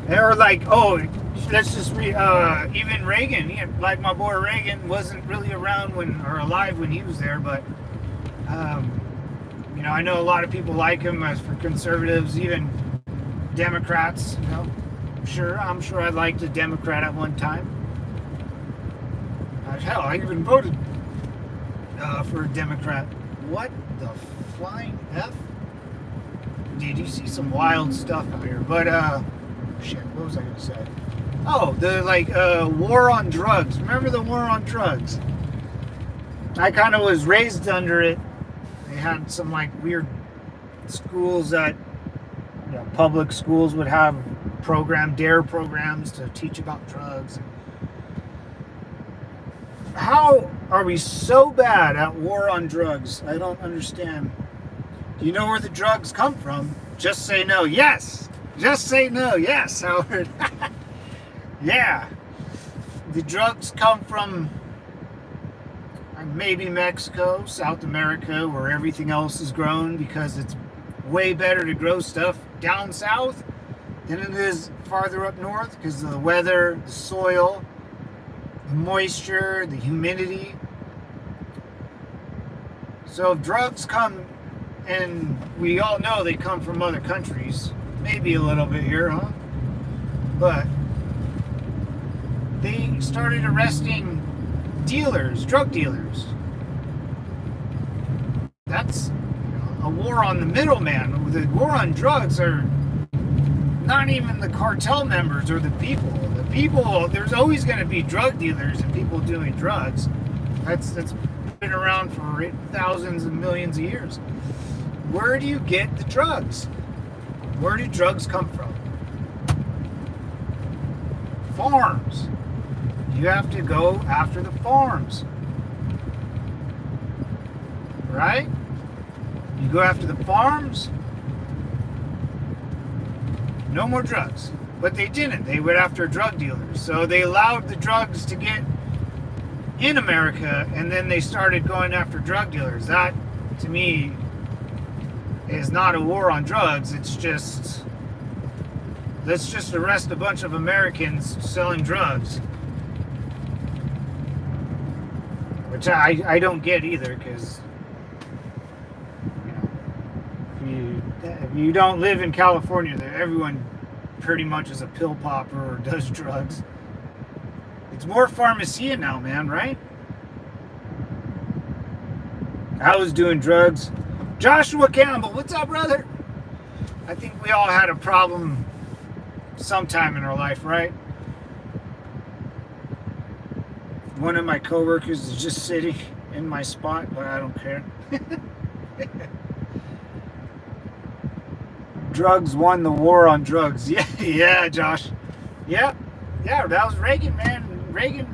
Or like, let's just even Reagan, like my boy Reagan wasn't really around alive when he was there, but I know a lot of people like him as for conservatives, even Democrats, I'm sure I liked a Democrat at one time. Hell, I even voted for a Democrat. What the flying F? dude, you see some wild stuff out here. But shit, what was I gonna say? Oh, the war on drugs. Remember the war on drugs? I kind of was raised under it. They had some like weird schools that, you know, public schools would have DARE programs to teach about drugs. How are we so bad at war on drugs? I don't understand. Do you know where the drugs come from? Just say no. Yes. Just say no. Yes, Howard. Yeah. The drugs come from maybe Mexico, South America, where everything else is grown, because it's way better to grow stuff down south than it is farther up north, because of the weather, the soil, the moisture, the humidity. So if drugs come, and we all know they come from other countries, maybe a little bit here, huh? But they started arresting dealers, drug dealers. That's, you know, a war on the middleman. The war on drugs are not even the cartel members or the people. The people, there's always going to be drug dealers and people doing drugs. That's been around for thousands and millions of years. Where do you get the drugs? Where do drugs come from? Farms. You have to go after the farms. Right? You go after the farms, no more drugs. But they didn't. They went after drug dealers. So they allowed the drugs to get in America, and then they started going after drug dealers. That, to me, is not a war on drugs. It's just, let's just arrest a bunch of Americans selling drugs. Which I don't get either, because, you know, if you don't live in California, everyone pretty much is a pill popper or does drugs. It's more pharmacia now, man, right? I was doing drugs. Joshua Campbell, what's up, brother? I think we all had a problem sometime in our life, right? One of my coworkers is just sitting in my spot, but I don't care. Drugs won the war on drugs. Yeah, Josh. Yeah, that was Reagan, man. Reagan,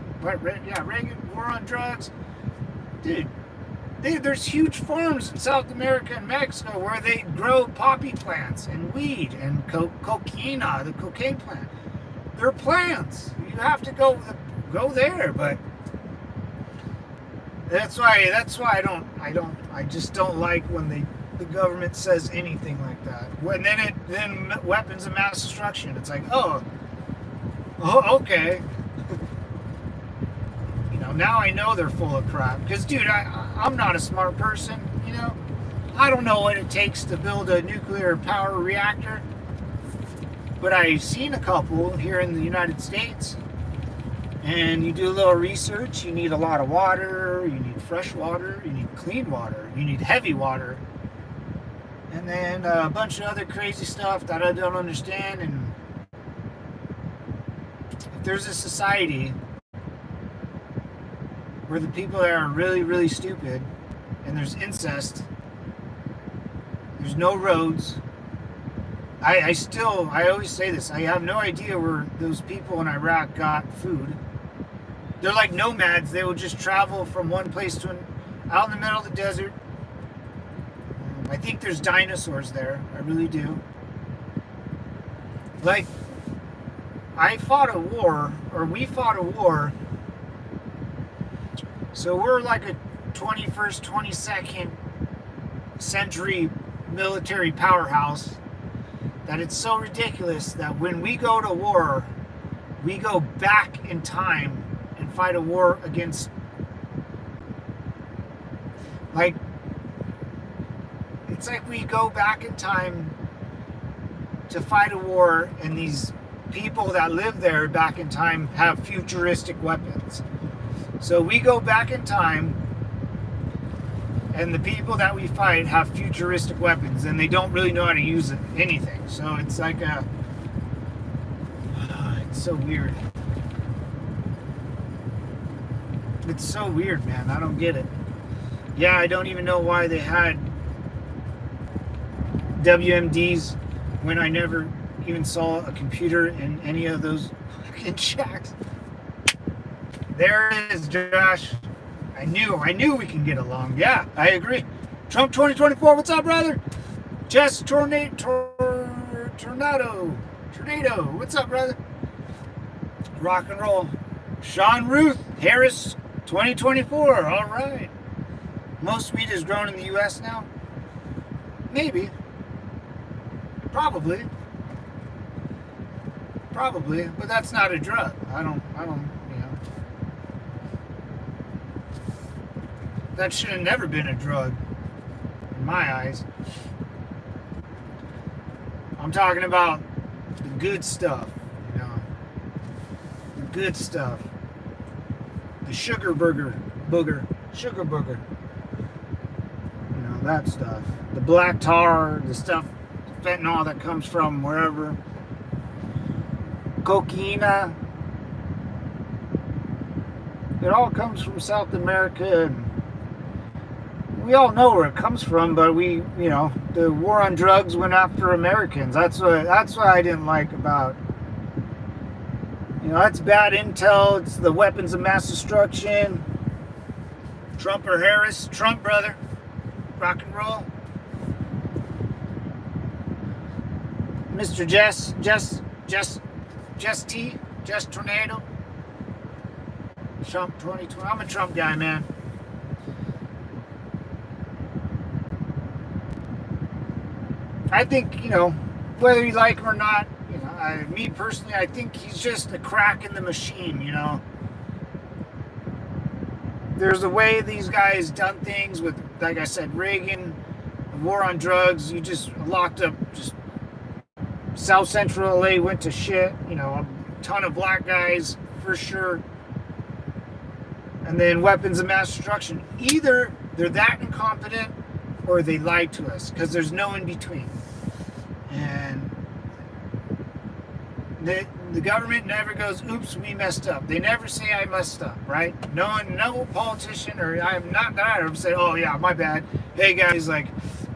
war on drugs. Dude, there's huge farms in South America and Mexico where they grow poppy plants and weed and cocaina, the cocaine plant. They're plants. You have to go go there, but that's why I just don't like when the government says anything like that. When then weapons of mass destruction. It's like, oh okay. You know, now I know they're full of crap. Because, dude, I'm not a smart person, you know. I don't know what it takes to build a nuclear power reactor. But I've seen a couple here in the United States. And you do a little research. You need a lot of water. You need fresh water. You need clean water. You need heavy water. And then a bunch of other crazy stuff that I don't understand. And if there's a society where the people there are really, really stupid, and there's incest, there's no roads. I always say this, I have no idea where those people in Iraq got food. They're like nomads. They will just travel from one place to out in the middle of the desert. I think there's dinosaurs there. I really do. Like, we fought a war. So we're like a 21st, 22nd century military powerhouse that it's so ridiculous that when we go to war, we go back in time and fight a war against, like, it's like we go back in time to fight a war, and these people that live there back in time have futuristic weapons. So we go back in time And the people that we fight have futuristic weapons, and they don't really know how to use anything. So it's like it's so weird. It's so weird, man. I don't get it. Yeah, I don't even know why they had WMDs when I never even saw a computer in any of those fucking shacks. There it is, Josh. I knew we can get along. Yeah, I agree. Trump 2024, what's up, brother? Jess Tornado, what's up, brother? Rock and roll. Sean Ruth, Harris 2024, all right. Most weed is grown in the U.S. now? Maybe. Probably, but that's not a drug. I don't, that should have never been a drug, in my eyes. I'm talking about the good stuff, the good stuff. The sugar booger, that stuff. The black tar, the stuff, fentanyl that comes from wherever. Cocaine. It all comes from South America, and we all know where it comes from, but the war on drugs went after Americans. That's what I didn't like about, that's bad intel. It's the weapons of mass destruction. Trump or Harris? Trump, brother. Rock and roll. Mr. Jess Tornado. Trump 2020. I'm a Trump guy, man. I think, whether you like him or not, me personally, I think he's just a crack in the machine, There's a way these guys done things with, like I said, Reagan, the war on drugs. You just locked up, just South Central LA went to shit, a ton of black guys for sure. And then weapons of mass destruction. Either they're that incompetent or they lied to us, because there's no in between. And the government never goes, oops, we messed up. They never say I messed up, right? No politician, or I'm not that, ever say, oh yeah, my bad. Hey guys,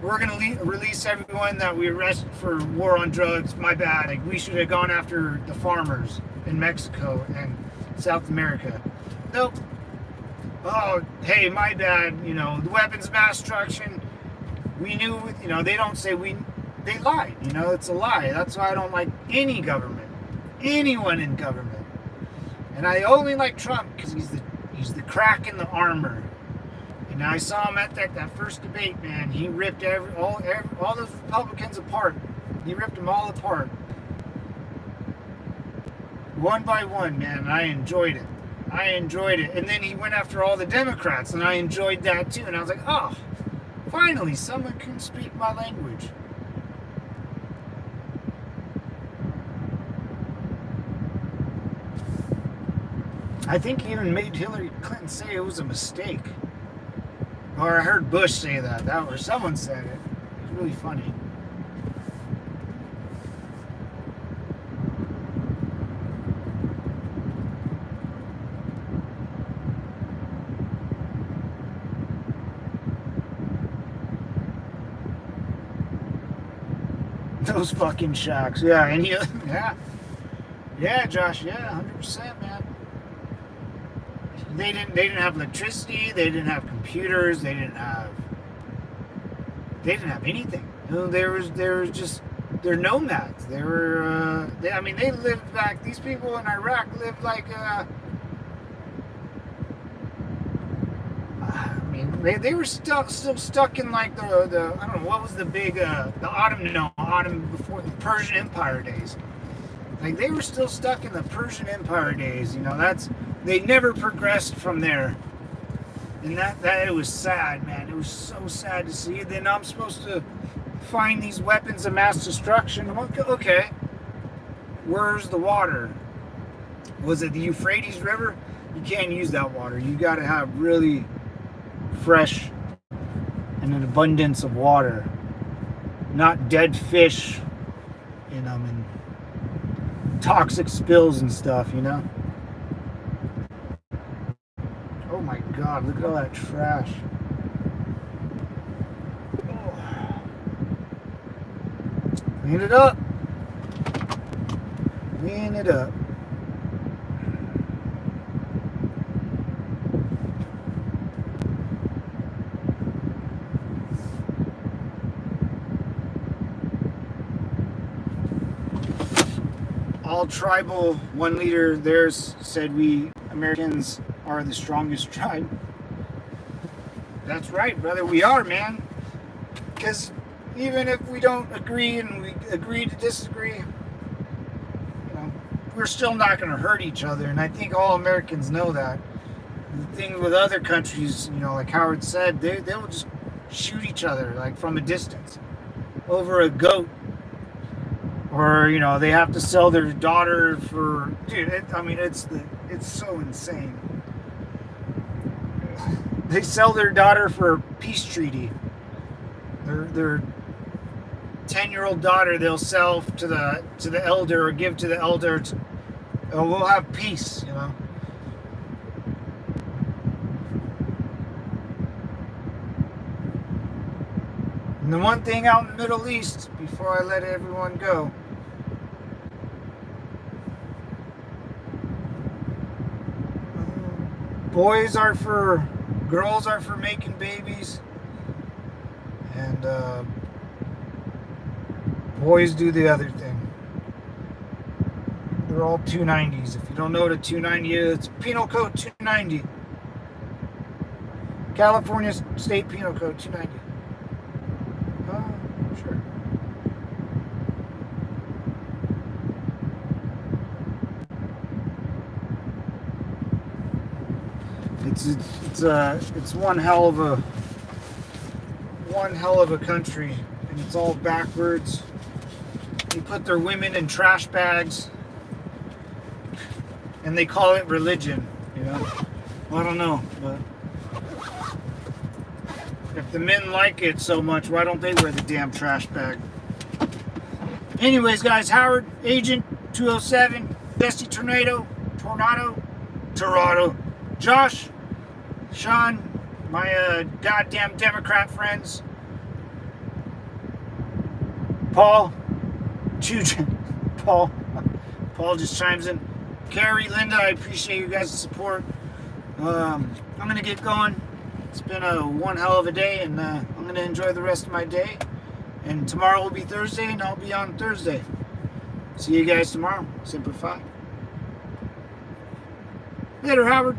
we're gonna release everyone that we arrested for war on drugs. My bad. We should have gone after the farmers in Mexico and South America. Nope. Oh, hey, my bad. The weapons of mass destruction. We knew. They don't say they lied. It's a lie. That's why I don't like any government, anyone in government. And I only like Trump because he's the crack in the armor. And I saw him at that first debate, man. He ripped all those Republicans apart. He ripped them all apart, one by one, man. I enjoyed it. And then he went after all the Democrats, and I enjoyed that too. And I was like, oh, finally, someone can speak my language. I think he even made Hillary Clinton say it was a mistake. Or I heard Bush say that, or someone said it. It was really funny. Those fucking shacks, yeah, and yeah, Josh, yeah, 100%, man. They didn't have electricity. They didn't have computers. They didn't have anything. They're nomads. They were. They lived back. These people in Iraq lived like. They were still stuck in like the I don't know what was the big the autumn before the Persian Empire days. Like they were still stuck in the Persian Empire days. They never progressed from there. And that it was sad, man. It was so sad to see. Then I'm supposed to find these weapons of mass destruction. Okay. Where's the water? Was it the Euphrates River? You can't use that water. You got to have really fresh and an abundance of water, not dead fish in them and toxic spills and stuff, you know. Oh my God, look at all that trash. Oh. Clean it up. Clean it up. All tribal, one leader theirs said we Americans are the strongest tribe. That's right, brother, we are, man. Because even if we don't agree and we agree to disagree, you know, we're still not going to hurt each other. And I think all Americans know that. The thing with other countries, you know, like Howard said, they'll just shoot each other, like from a distance, over a goat. Or, you know, they have to sell their daughter for... Dude, it's so insane. They sell their daughter for a peace treaty. Their 10-year-old daughter they'll sell to the elder or give to the elder. We'll have peace, you know. And the one thing out in the Middle East, before I let everyone go, girls are for making babies, and boys do the other thing. They're all 290s. If you don't know what a 290 is, it's Penal Code 290. California State Penal Code 290. Oh, sure. It's one hell of a country, and it's all backwards. They put their women in trash bags, and they call it religion. You know, well, I don't know, but if the men like it so much, why don't they wear the damn trash bag? Anyways, guys, Howard, Agent 207, Jesse Tornado, Josh, Sean, my goddamn Democrat friends, Paul just chimes in. Carrie, Linda, I appreciate you guys' support. I'm going to get going. It's been one hell of a day, and I'm going to enjoy the rest of my day. And tomorrow will be Thursday, and I'll be on Thursday. See you guys tomorrow. Semper Fi. Later, Howard.